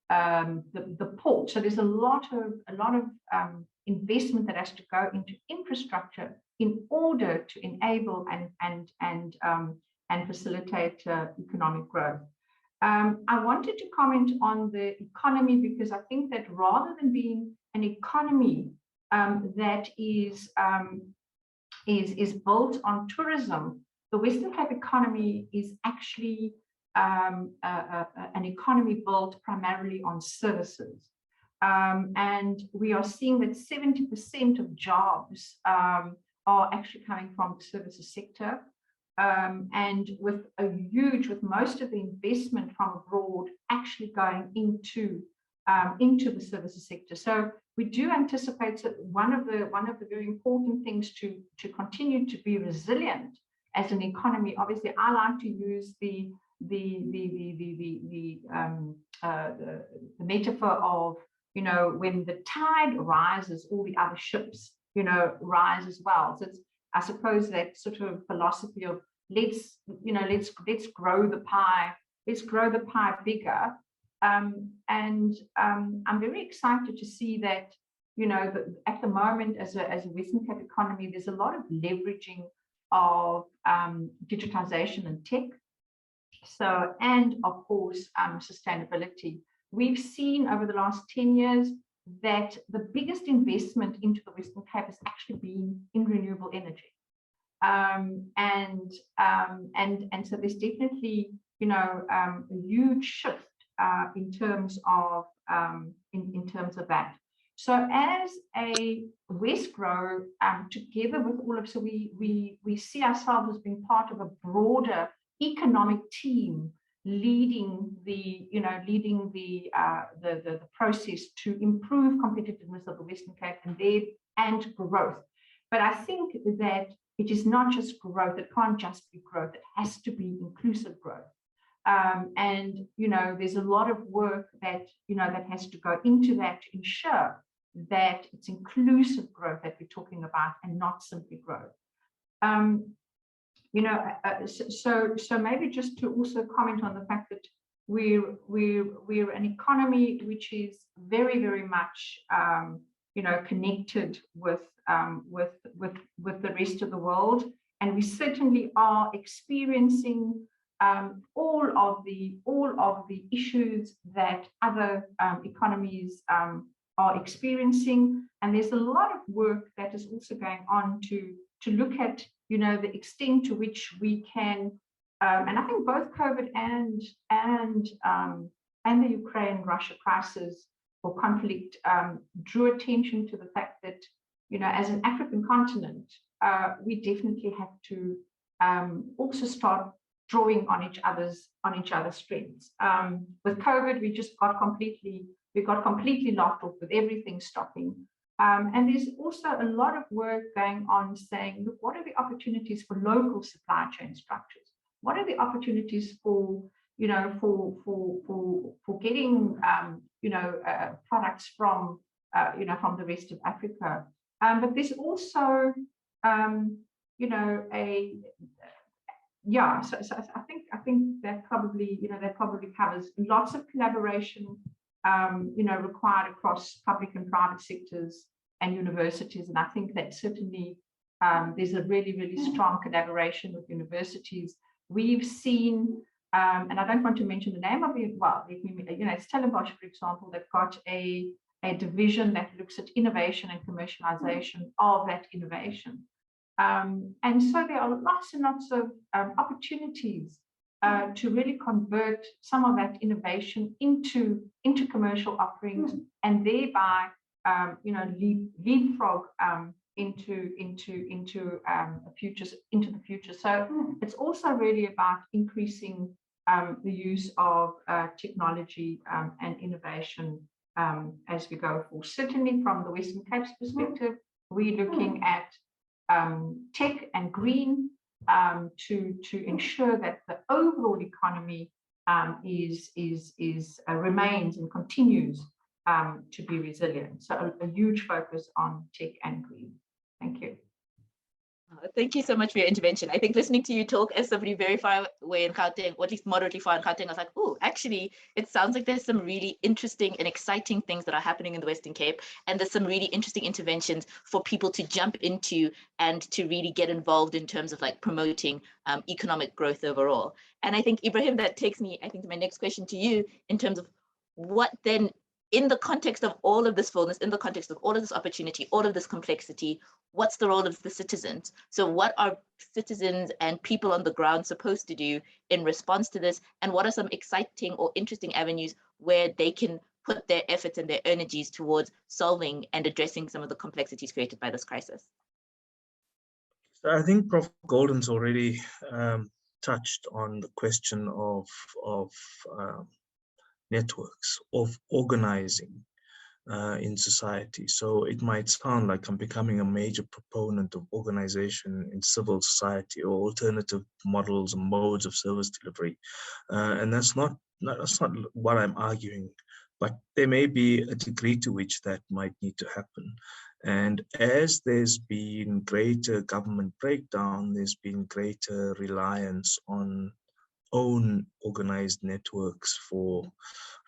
the port. So there's a lot of investment that has to go into infrastructure in order to enable and facilitate economic growth. I wanted to comment on the economy, because I think that rather than being an economy that is built on tourism, the Western Cape economy is actually an economy built primarily on services. And we are seeing that 70% of jobs are actually coming from the services sector. And with most of the investment from abroad actually going into the services sector. So we do anticipate that one of the very important things to continue to be resilient as an economy. Obviously, I like to use the metaphor of, when the tide rises, all the other ships rise as well. So it's I suppose that sort of philosophy of let's grow the pie, bigger. I'm very excited to see that, at the moment, as a Western Cape economy, there's a lot of leveraging of digitization and tech. So, and of course, sustainability. We've seen over the last 10 years that the biggest investment into the Western Cape has actually been in renewable energy. And so there's definitely, a huge shift in terms of that. So as a Wesgro, together with all of, so we see ourselves as being part of a broader economic team leading the process to improve competitiveness of the Western Cape and growth. But I think that it is not just growth. It can't just be growth. It has to be inclusive growth. And there's a lot of work that that has to go into that to ensure that it's inclusive growth that we're talking about and not simply growth. So maybe just to also comment on the fact that we're an economy which is very, very much connected with the rest of the world, and we certainly are experiencing all of the issues that other economies are experiencing, and there's a lot of work that is also going on to look at the extent to which we can, and I think both COVID and the Ukraine-Russia crisis or conflict drew attention to the fact that as an African continent, we definitely have to also start drawing on each other's strengths. With COVID, we got completely locked off with everything stopping. And there's also a lot of work going on saying, look, what are the opportunities for local supply chain structures? What are the opportunities for getting products from the rest of Africa? But there's also So I think that probably covers lots of collaboration, required across public and private sectors and universities. And I think that certainly there's a really, really strong collaboration with universities. We've seen, and I don't want to mention the name of it, well, it's Stellenbosch, for example, that got a division that looks at innovation and commercialization of that innovation. And so there are lots and lots of opportunities to really convert some of that innovation into commercial offerings, and thereby leapfrog into the future. So it's also really about increasing the use of technology and innovation as we go forward. Certainly from the Western Cape's perspective, we're looking at tech and green to ensure that the overall economy remains and continues to be resilient. So a huge focus on tech and green. Thank you. Thank you so much for your intervention. I think listening to you talk as somebody very far away in Gauteng, or at least moderately far in Gauteng, I was like, oh, actually, it sounds like there's some really interesting and exciting things that are happening in the Western Cape. And there's some really interesting interventions for people to jump into and to really get involved in terms of like promoting economic growth overall. And I think, Ebrahim, that takes me, I think, to my next question to you in terms of what then, in the context of all of this fullness, in the context of all of this opportunity, all of this complexity, what's the role of the citizens? So what are citizens and people on the ground supposed to do in response to this? And what are some exciting or interesting avenues where they can put their efforts and their energies towards solving and addressing some of the complexities created by this crisis? So I think Prof. Goldin's already touched on the question of networks, of organizing in society. So it might sound like I'm becoming a major proponent of organization in civil society or alternative models and modes of service delivery, and that's not what I'm arguing. but there may be a degree to which that might need to happen. And as there's been greater government breakdown, there's been greater reliance on own organized networks for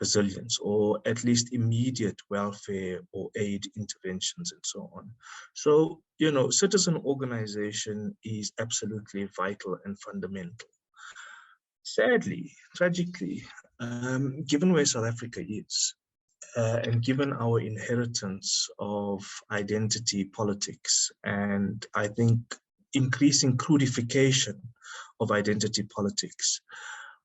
resilience, or at least immediate welfare or aid interventions and so on. So, you know, citizen organization is absolutely vital and fundamental. Sadly, tragically, given where South Africa is, and given our inheritance of identity politics, and I think increasing crudification of identity politics,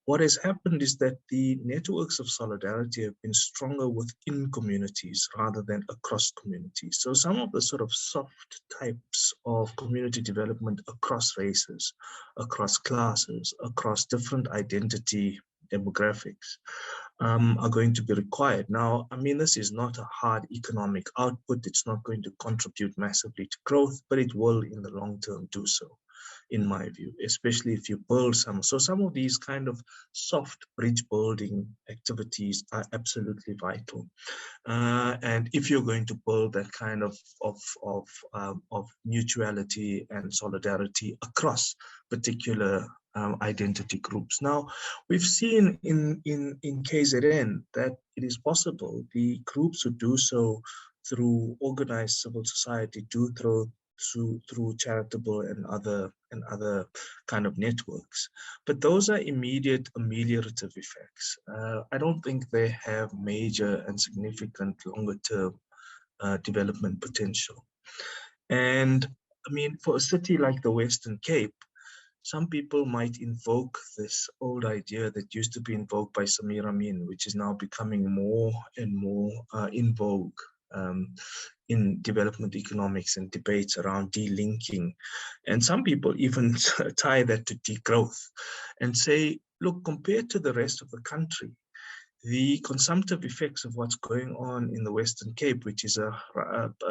what has happened is that the networks of solidarity have been stronger within communities rather than across communities. So some of the sort of soft types of community development across races, across classes, across different identity demographics are going to be required. Now, I mean, this is not a hard economic output. It's not going to contribute massively to growth, but it will in the long term do so, in my view, especially if you build some. So some of these kind of soft bridge building activities are absolutely vital. And if you're going to build that kind of mutuality and solidarity across particular identity groups. Now, we've seen in KZN that it is possible. The groups who do so through organized civil society do through charitable and other kind of networks, but those are immediate ameliorative effects. I don't think they have major and significant longer term development potential. And I mean, for a city like the Western Cape, some people might invoke this old idea that used to be invoked by Samir Amin, which is now becoming more and more in vogue in development economics and debates around delinking. And some people even tie that to degrowth and say, look, compared to the rest of the country, the consumptive effects of what's going on in the Western Cape, which is a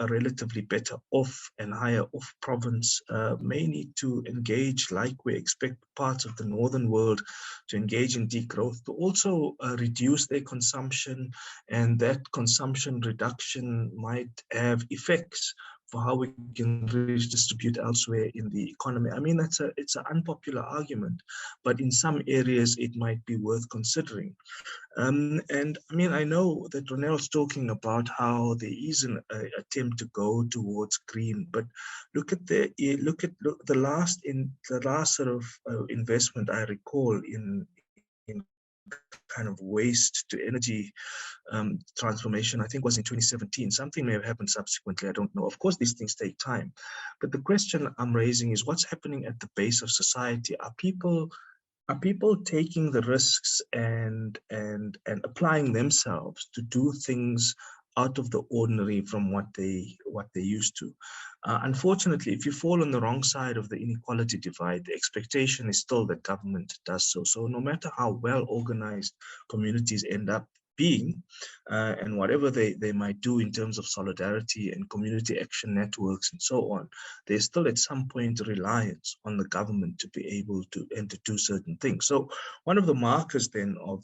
relatively better off and higher off province, may need to engage, like we expect parts of the northern world to engage in degrowth, to also reduce their consumption, and that consumption reduction might have effects for how we can redistribute elsewhere in the economy. I mean, it's an unpopular argument, but in some areas it might be worth considering. And I mean, I know that Ronel's talking about how there is an attempt to go towards green, but look at the last sort of investment I recall in kind of waste to energy transformation, I think was in 2017. Something may have happened subsequently, I don't know. Of course, these things take time. But the question I'm raising is what's happening at the base of society? Are people taking the risks and applying themselves to do things out of the ordinary from what they used to? Unfortunately, if you fall on the wrong side of the inequality divide, the expectation is still that government does so. So no matter how well organized communities end up being, and whatever they might do in terms of solidarity and community action networks and so on, there's still at some point a reliance on the government to be able to do certain things. So one of the markers then of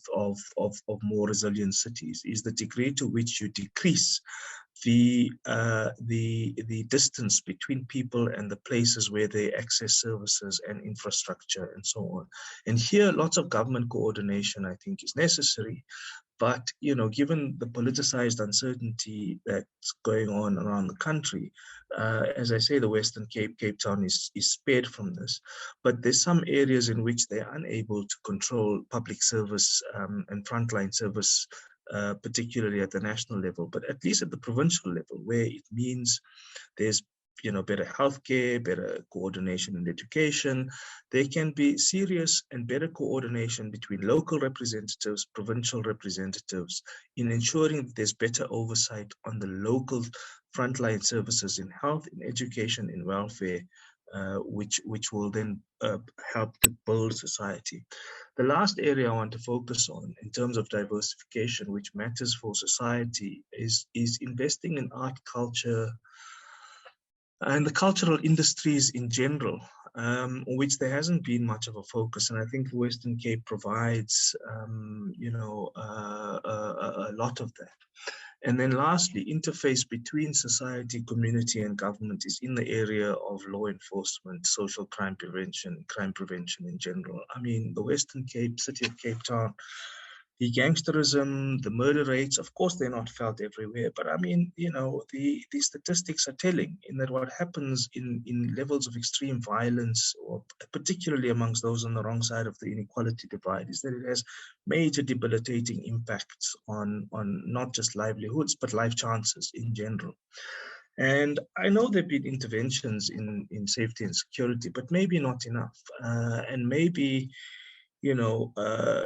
more resilient cities is the degree to which you decrease the distance between people and the places where they access services and infrastructure and so on. And here, lots of government coordination, I think, is necessary. But, you know, given the politicized uncertainty that's going on around the country, as I say, the Western Cape Town is spared from this. But there's some areas in which they're unable to control public service and frontline service, particularly at the national level, but at least at the provincial level, where it means there's better healthcare, better coordination in education. There can be serious and better coordination between local representatives, provincial representatives, in ensuring that there's better oversight on the local frontline services in health, in education, in welfare, which will then help to build society. The last area I want to focus on in terms of diversification, which matters for society, is investing in art, culture, and the cultural industries in general. which there hasn't been much of a focus. And I think the Western Cape provides, you know, a lot of that. And then lastly, interface between society, community, and government is in the area of law enforcement, social crime prevention in general. I mean, the Western Cape, city of Cape Town, the gangsterism, the murder rates, of course, they're not felt everywhere. But I mean, you know, the statistics are telling in that what happens in levels of extreme violence, or particularly amongst those on the wrong side of the inequality divide, is that it has major debilitating impacts on not just livelihoods, but life chances in general. And I know there have been interventions in safety and security, but maybe not enough. And maybe, you know,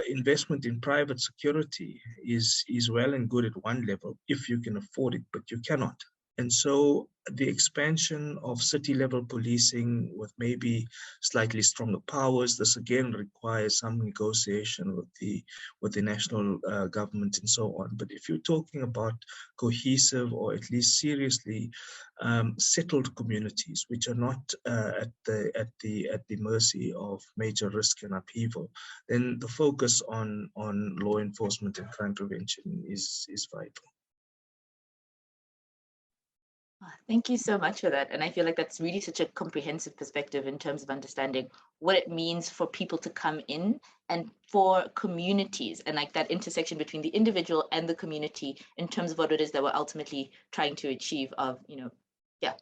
investment in private security is well and good at one level if you can afford it, but you cannot. And so the expansion of city-level policing with maybe slightly stronger powers, this again requires some negotiation with the national government and so on. But if you're talking about cohesive or at least seriously settled communities, which are not at the mercy of major risk and upheaval, then the focus on law enforcement and crime prevention is vital. Thank you so much for that. And I feel like that's really such a comprehensive perspective in terms of understanding what it means for people to come in and for communities, and like that intersection between the individual and the community in terms of what it is that we're ultimately trying to achieve of, you know, yeah.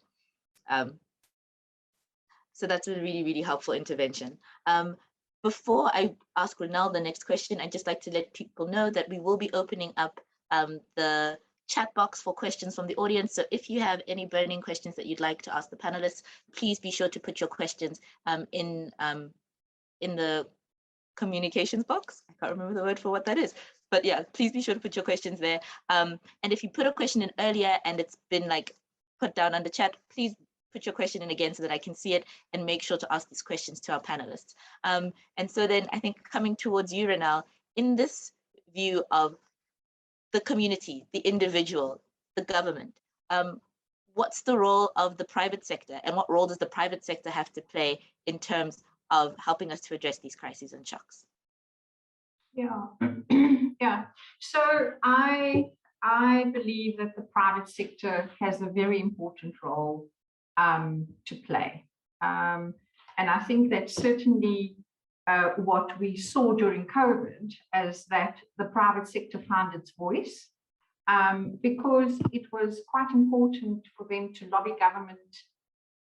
So that's a really, really helpful intervention. Before I ask Ronald the next question, I'd just like to let people know that we will be opening up the chat box for questions from the audience. So if you have any burning questions that you'd like to ask the panelists, please be sure to put your questions in the communications box. I can't remember the word for what that is, but yeah, please be sure to put your questions there. And if you put a question in earlier and it's been like put down under chat, please put your question in again so that I can see it and make sure to ask these questions to our panelists. And so then I think coming towards you, Ronald, in this view of the community, the individual, the government, what's the role of the private sector, and what role does the private sector have to play in terms of helping us to address these crises and shocks? Yeah, yeah. So I believe that the private sector has a very important role to play. And I think that certainly what we saw during COVID is that the private sector found its voice because it was quite important for them to lobby government,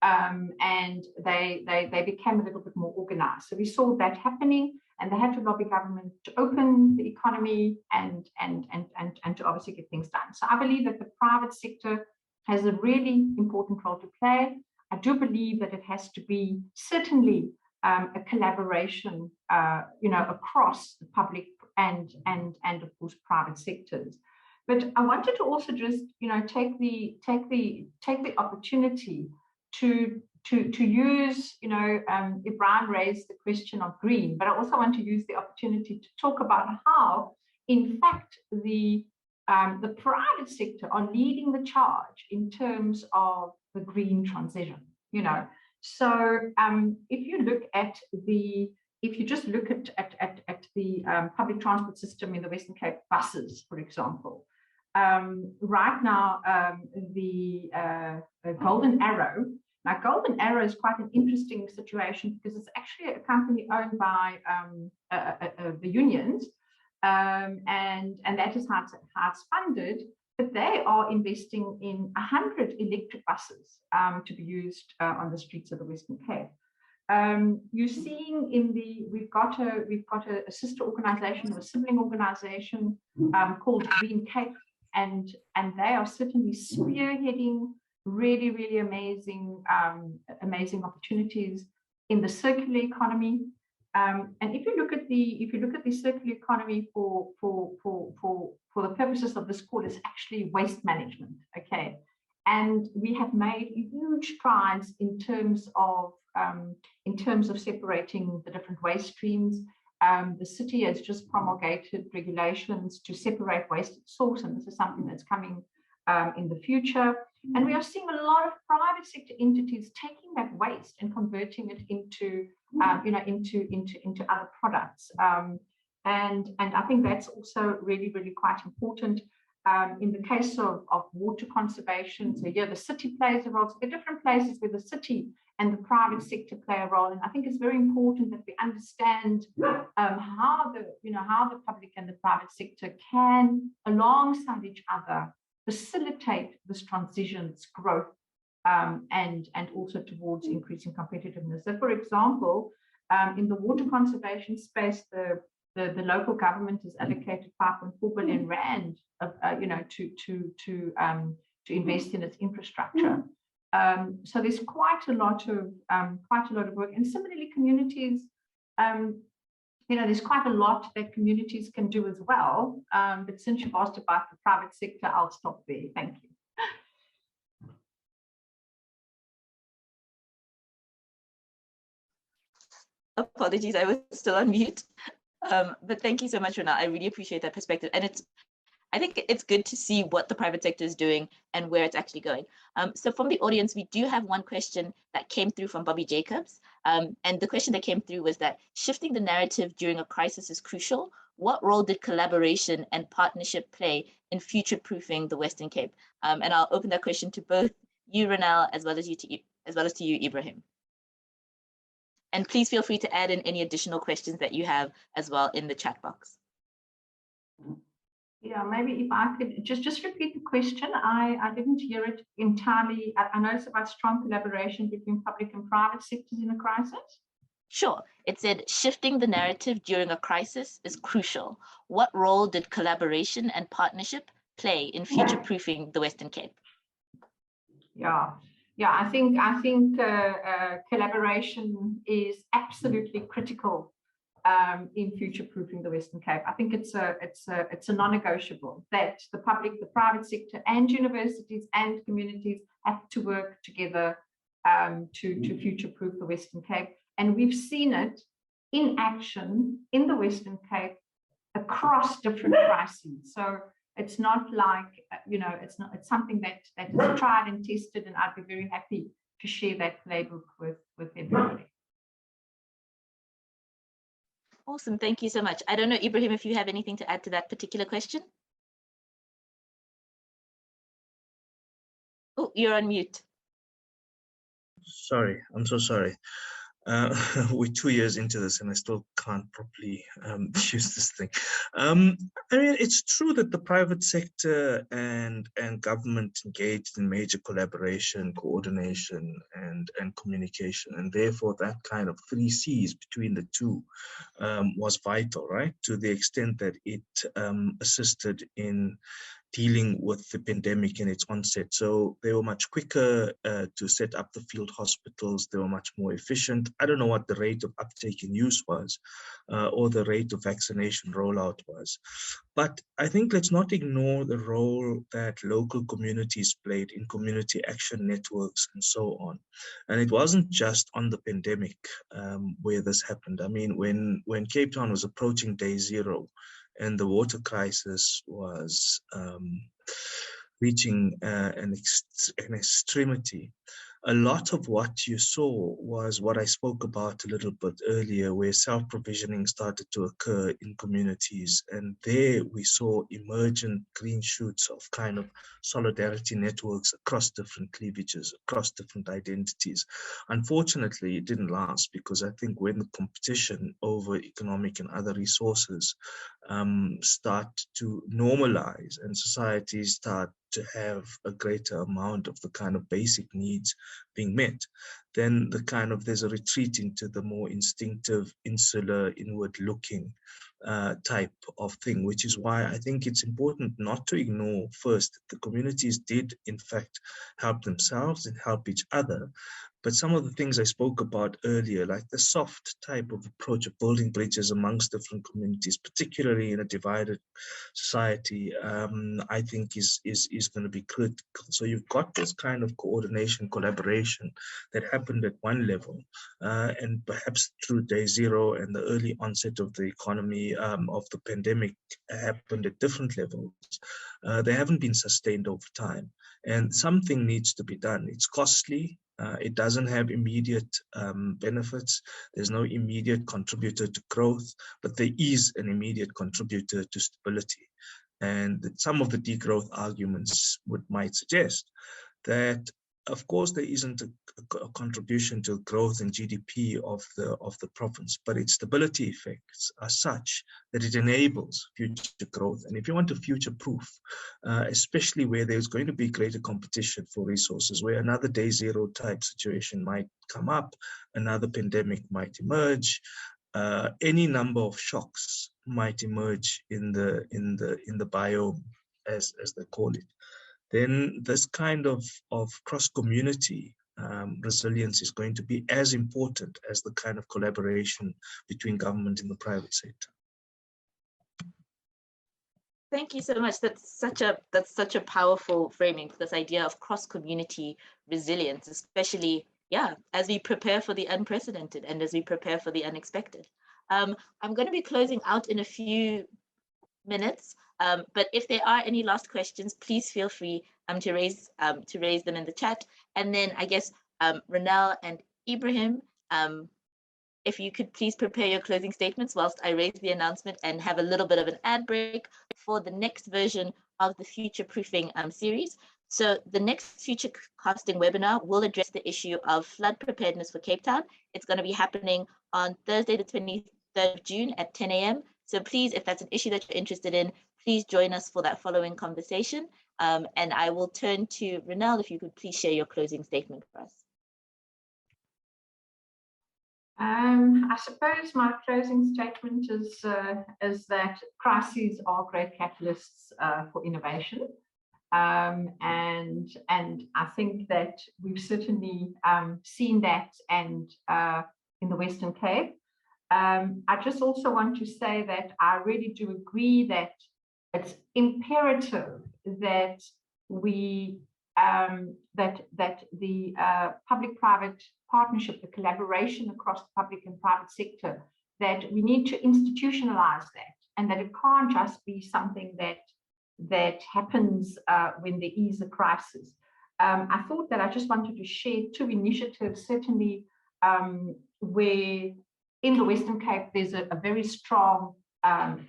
and they became a little bit more organized. So we saw that happening, and they had to lobby government to open the economy and to obviously get things done. So I believe that the private sector has a really important role to play. I do believe that it has to be certainly a collaboration, you know, across the public and of course private sectors. But I wanted to also just, you know, take the opportunity to use, you know, Ebrahim raised the question of green, but I also want to use the opportunity to talk about how, in fact, the private sector are leading the charge in terms of the green transition, you know. So if you look at the, if you just look at the public transport system in the Western Cape, buses, for example, right now the Golden Arrow. Now, Golden Arrow is quite an interesting situation because it's actually a company owned by the unions, and that is how it's funded. But they are investing in 100 electric buses to be used on the streets of the Western Cape. You're seeing in the, we've got a sister organization or a sibling organization called Green Cape, and they are certainly spearheading really, really amazing opportunities in the circular economy. And if you look at the circular economy for the purposes of this call, is actually waste management. Okay, and we have made huge strides in terms of separating the different waste streams. The city has just promulgated regulations to separate waste at source, and this is something that's coming in the future. And we are seeing a lot of private sector entities taking that waste and converting it into, into other products. And I think that's also really, really quite important. In the case of water conservation, so here the city plays a role. So there are different places where the city and the private sector play a role, and I think it's very important that we understand how the public and the private sector can, alongside each other, facilitate this transition, this growth, and also towards increasing competitiveness. So, for example, in the water conservation space, the local government has allocated 5.4 billion rand, to invest in its infrastructure. So there's quite a lot of work, and similarly, communities. There's quite a lot that communities can do as well. But since you've asked about the private sector, I'll stop there. Thank you. Apologies, I was still on mute. But thank you so much, Rana. I really appreciate that perspective. And I think it's good to see what the private sector is doing and where it's actually going. So from the audience, we do have one question that came through from Bobby Jacobs. And the question that came through was that shifting the narrative during a crisis is crucial. What role did collaboration and partnership play in future-proofing the Western Cape? And I'll open that question to both you, Ronal, as well as to you, Ebrahim. And please feel free to add in any additional questions that you have as well in the chat box. Yeah, maybe if I could just repeat the question. I didn't hear it entirely. I know it's about strong collaboration between public and private sectors in a crisis. Sure. It said shifting the narrative during a crisis is crucial. What role did collaboration and partnership play in future-proofing the Western Cape? Yeah, I think collaboration is absolutely critical in future-proofing the Western Cape. I think it's a non-negotiable that the public, the private sector, and universities and communities have to work together to future-proof the Western Cape. And we've seen it in action in the Western Cape across different crises. So it's not like, it's something that is tried and tested, and I'd be very happy to share that playbook with everybody. Awesome, thank you so much. I don't know, Ebrahim, if you have anything to add to that particular question? Oh, you're on mute. Sorry, I'm so sorry. We're 2 years into this and I still can't properly use this thing. I mean, it's true that the private sector and government engaged in major collaboration, coordination, and communication, and therefore that kind of 3 C's between the two was vital, right? To the extent that it assisted in dealing with the pandemic in its onset. So they were much quicker to set up the field hospitals. They were much more efficient. I don't know what the rate of uptake in use was or the rate of vaccination rollout was. But I think let's not ignore the role that local communities played in community action networks and so on. And it wasn't just on the pandemic where this happened. I mean, when Cape Town was approaching day 0, and the water crisis was reaching an extremity, a lot of what you saw was what I spoke about a little bit earlier, where self-provisioning started to occur in communities. And there we saw emergent green shoots of kind of solidarity networks across different cleavages, across different identities. Unfortunately, it didn't last, because I think when the competition over economic and other resources start to normalize and societies start to have a greater amount of the kind of basic needs being met, then there's a retreat into the more instinctive, insular, inward-looking type of thing, which is why I think it's important not to ignore first that the communities did in fact help themselves and help each other, But some of the things I spoke about earlier, like the soft type of approach of building bridges amongst different communities, particularly in a divided society, I think is going to be critical. So you've got this kind of coordination, collaboration that happened at one level, and perhaps through day zero and the early onset of the economy, of the pandemic, happened at different levels. They haven't been sustained over time, and something needs to be done. It's costly. It doesn't have immediate benefits. There's no immediate contributor to growth, but there is an immediate contributor to stability. And some of the degrowth arguments might suggest that, of course, there isn't a contribution to growth and GDP of the province, but its stability effects are such that it enables future growth. And if you want to future-proof, especially where there's going to be greater competition for resources, where another day zero type situation might come up, another pandemic might emerge, any number of shocks might emerge in the biome, as they call it, then this kind of cross-community resilience is going to be as important as the kind of collaboration between government and the private sector. Thank you so much. That's such a powerful framing for this idea of cross-community resilience, especially, as we prepare for the unprecedented and as we prepare for the unexpected. I'm going to be closing out in a few minutes, but if there are any last questions, please feel free to raise them in the chat. And then I guess Ronel and Ebrahim, if you could please prepare your closing statements whilst I raise the announcement and have a little bit of an ad break for the next version of the Future Proofing series. So the next Futurecasting webinar will address the issue of flood preparedness for Cape Town. It's going to be happening on Thursday, the 23rd of June at 10 a.m. So please, if that's an issue that you're interested in, please join us for that following conversation. And I will turn to Ronel, if you could please share your closing statement for us. I suppose my closing statement is that crises are great catalysts for innovation. And I think that we've certainly seen that and in the Western Cape. I just also want to say that I really do agree that it's imperative that we that the public-private partnership, the collaboration across the public and private sector, that we need to institutionalize that, and that it can't just be something that happens when there is a crisis. I thought that I just wanted to share two initiatives, certainly where in the Western Cape there's a very strong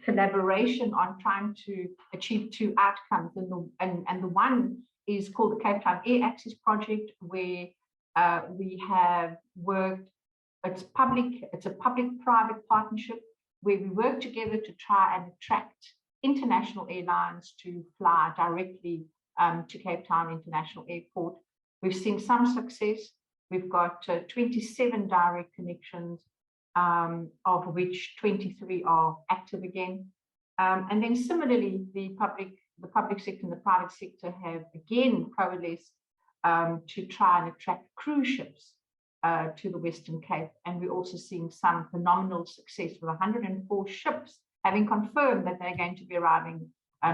collaboration on trying to achieve two outcomes, and the one is called the Cape Town Air Access Project, where we have worked. It's a public-private partnership where we work together to try and attract international airlines to fly directly to Cape Town International Airport. We've seen some success. We've got 27 direct connections, of which 23 are active again. And then similarly, the public sector and the private sector have again coalesced to try and attract cruise ships to the Western Cape. And we're also seeing some phenomenal success with 104 ships having confirmed that they're going to be arriving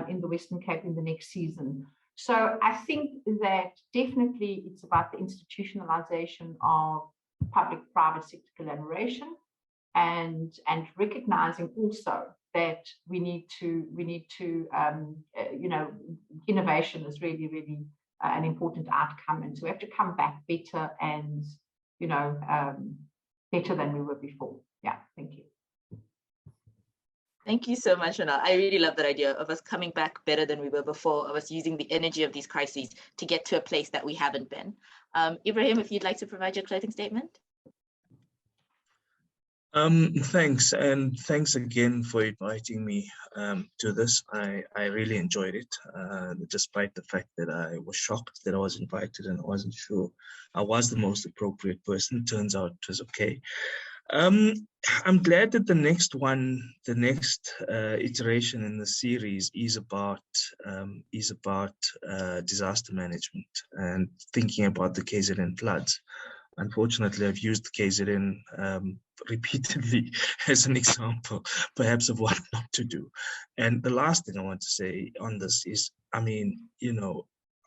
in the Western Cape in the next season. So I think that definitely it's about the institutionalization of public-private sector collaboration, and recognizing also that we need to you know, innovation is really an important outcome, and so we have to come back better and, you know, better than we were before. Yeah, thank you. Thank you so much, Ronel. I really love that idea of us coming back better than we were before, of us using the energy of these crises to get to a place that we haven't been. Ebrahim, if you'd like to provide your closing statement. Thanks, and thanks again for inviting me to this. I really enjoyed it, despite the fact that I was shocked that I was invited and I wasn't sure I was the most appropriate person. Turns out it was okay. I'm glad that the next iteration in the series is about disaster management and thinking about the KZN floods. Unfortunately, I've used KZN repeatedly as an example, perhaps of what not to do. And the last thing I want to say on this is, I mean,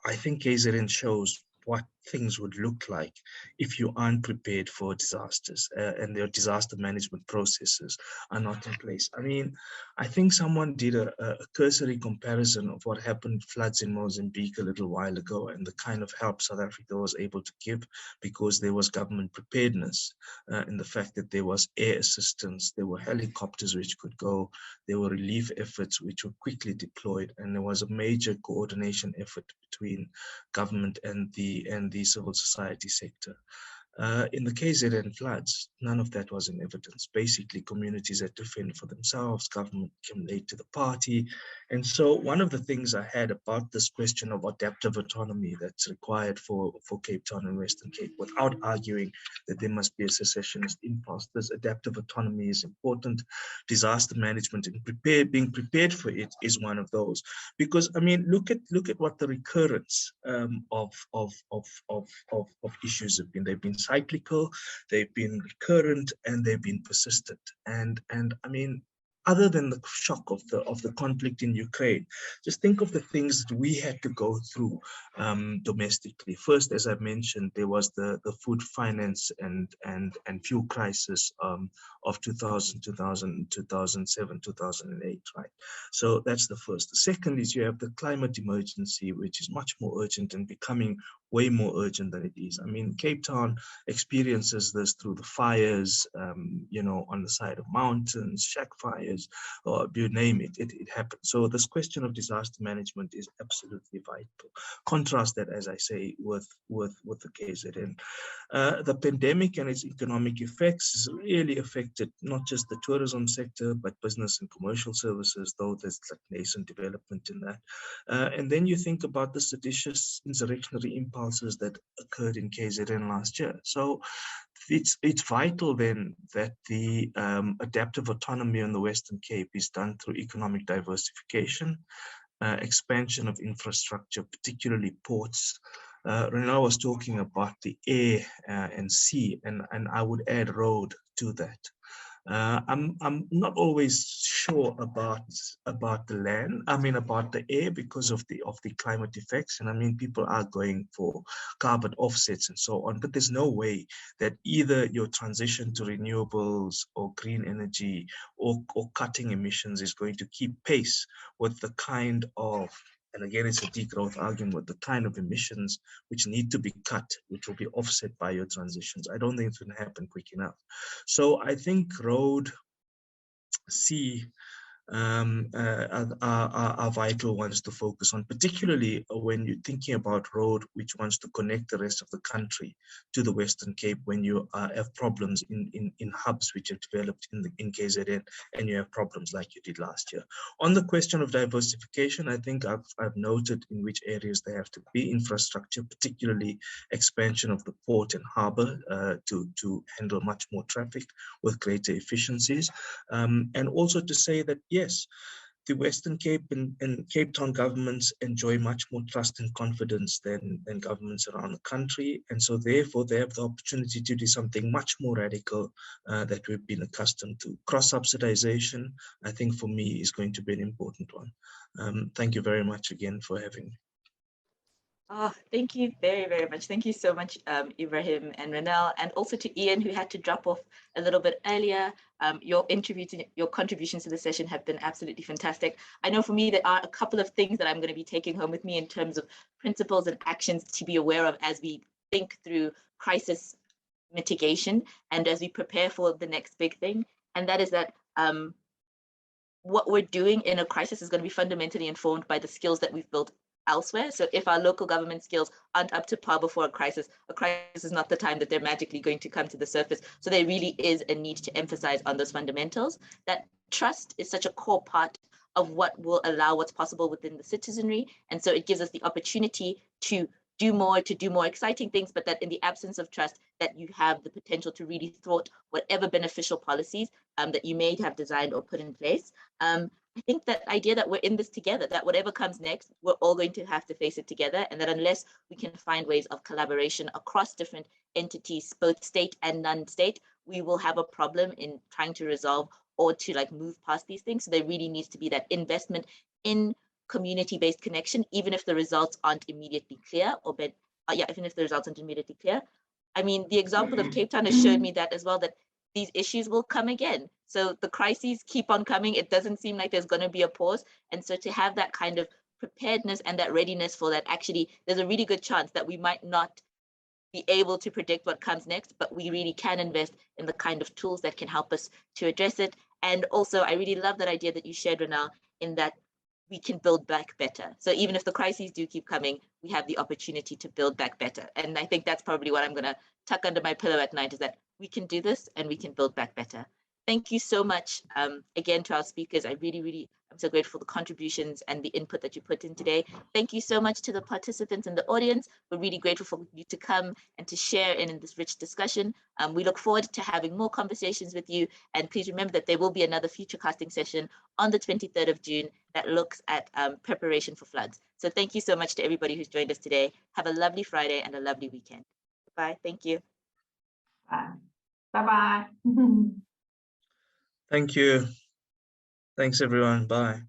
I think KZN shows what things would look like if you aren't prepared for disasters and their disaster management processes are not in place. I mean, I think someone did a cursory comparison of what happened floods in Mozambique a little while ago and the kind of help South Africa was able to give because there was government preparedness in the fact that there was air assistance, there were helicopters which could go, there were relief efforts which were quickly deployed, and there was a major coordination effort between government and the civil society sector. In the KZN floods, none of that was in evidence. Basically, communities had to fend for themselves, government came late to the party. And so one of the things I had about this question of adaptive autonomy that's required for Cape Town and Western Cape, without arguing that there must be a secessionist impulse, this adaptive autonomy is important. Disaster management and being prepared for it is one of those. Because, I mean, look at what the recurrence of issues have been. They've been cyclical, they've been recurrent, and they've been persistent. And I mean, other than the shock of the conflict in Ukraine, just think of the things that we had to go through domestically. First, as I mentioned, there was the food finance and fuel crisis of 2000, 2007, 2008, right? So that's the first. The second is you have the climate emergency, which is much more urgent and becoming way more urgent than it is. I mean, Cape Town experiences this through the fires, on the side of mountains, shack fires, or you name it, it happens. So this question of disaster management is absolutely vital. Contrast that, as I say, with the KZN. The pandemic and its economic effects has really affected not just the tourism sector, but business and commercial services, though there's like nascent development in that. And then you think about the seditious insurrectionary impulses that occurred in KZN last year. So it's vital then that the adaptive autonomy on the Western Cape is done through economic diversification, expansion of infrastructure, particularly ports. Renal was talking about the air and sea, and I would add road to that. I'm not always sure about the land. I mean, about the air because of the climate effects, and I mean, people are going for carbon offsets and so on. But there's no way that either your transition to renewables or green energy or cutting emissions is going to keep pace with the kind of, and again, it's a degrowth argument, with the kind of emissions which need to be cut, which will be offset by your transitions. I don't think it's going to happen quick enough. So I think road, sea, are vital ones to focus on, particularly when you're thinking about road which wants to connect the rest of the country to the Western Cape, when you have problems in hubs which have developed in KZN, and you have problems like you did last year. On the question of diversification, I think I've noted in which areas there have to be infrastructure, particularly expansion of the port and harbour to handle much more traffic with greater efficiencies, and also to say that yes, the Western Cape and Cape Town governments enjoy much more trust and confidence than governments around the country. And so therefore they have the opportunity to do something much more radical that we've been accustomed to. Cross-subsidization, I think for me, is going to be an important one. Thank you very much again for having me. Oh, thank you very, very much. Thank you so much, Ebrahim and Renel, and also to Ian, who had to drop off a little bit earlier. Your contributions to the session have been absolutely fantastic. I know for me, there are a couple of things that I'm going to be taking home with me in terms of principles and actions to be aware of as we think through crisis mitigation and as we prepare for the next big thing. And that is that what we're doing in a crisis is going to be fundamentally informed by the skills that we've built elsewhere. So if our local government skills aren't up to par before a crisis is not the time that they're magically going to come to the surface. So there really is a need to emphasize on those fundamentals. That trust is such a core part of what will allow what's possible within the citizenry. And so it gives us the opportunity to do more exciting things, but that in the absence of trust, that you have the potential to really thwart whatever beneficial policies that you may have designed or put in place. I think that idea that we're in this together, that whatever comes next, we're all going to have to face it together, and that unless we can find ways of collaboration across different entities, both state and non-state, we will have a problem in trying to resolve or to like move past these things. So there really needs to be that investment in community-based connection, even if the results aren't immediately clear, or even if the results aren't immediately clear. I mean, the example of Cape Town has showed me that as well, that these issues will come again. So the crises keep on coming. It doesn't seem like there's going to be a pause. And so to have that kind of preparedness and that readiness for that, actually, there's a really good chance that we might not be able to predict what comes next, but we really can invest in the kind of tools that can help us to address it. And also, I really love that idea that you shared, Ronald, in that we can build back better. So even if the crises do keep coming, we have the opportunity to build back better. And I think that's probably what I'm going to tuck under my pillow at night, is that we can do this and we can build back better. Thank you so much again to our speakers. I'm so grateful for the contributions and the input that you put in today. Thank you so much to the participants in the audience. We're really grateful for you to come and to share in this rich discussion. We look forward to having more conversations with you. And please remember that there will be another Futurecasting session on the 23rd of June that looks at preparation for floods. So thank you so much to everybody who's joined us today. Have a lovely Friday and a lovely weekend. Bye. Thank you. Bye. Bye-bye. Thank you. Thanks, everyone. Bye.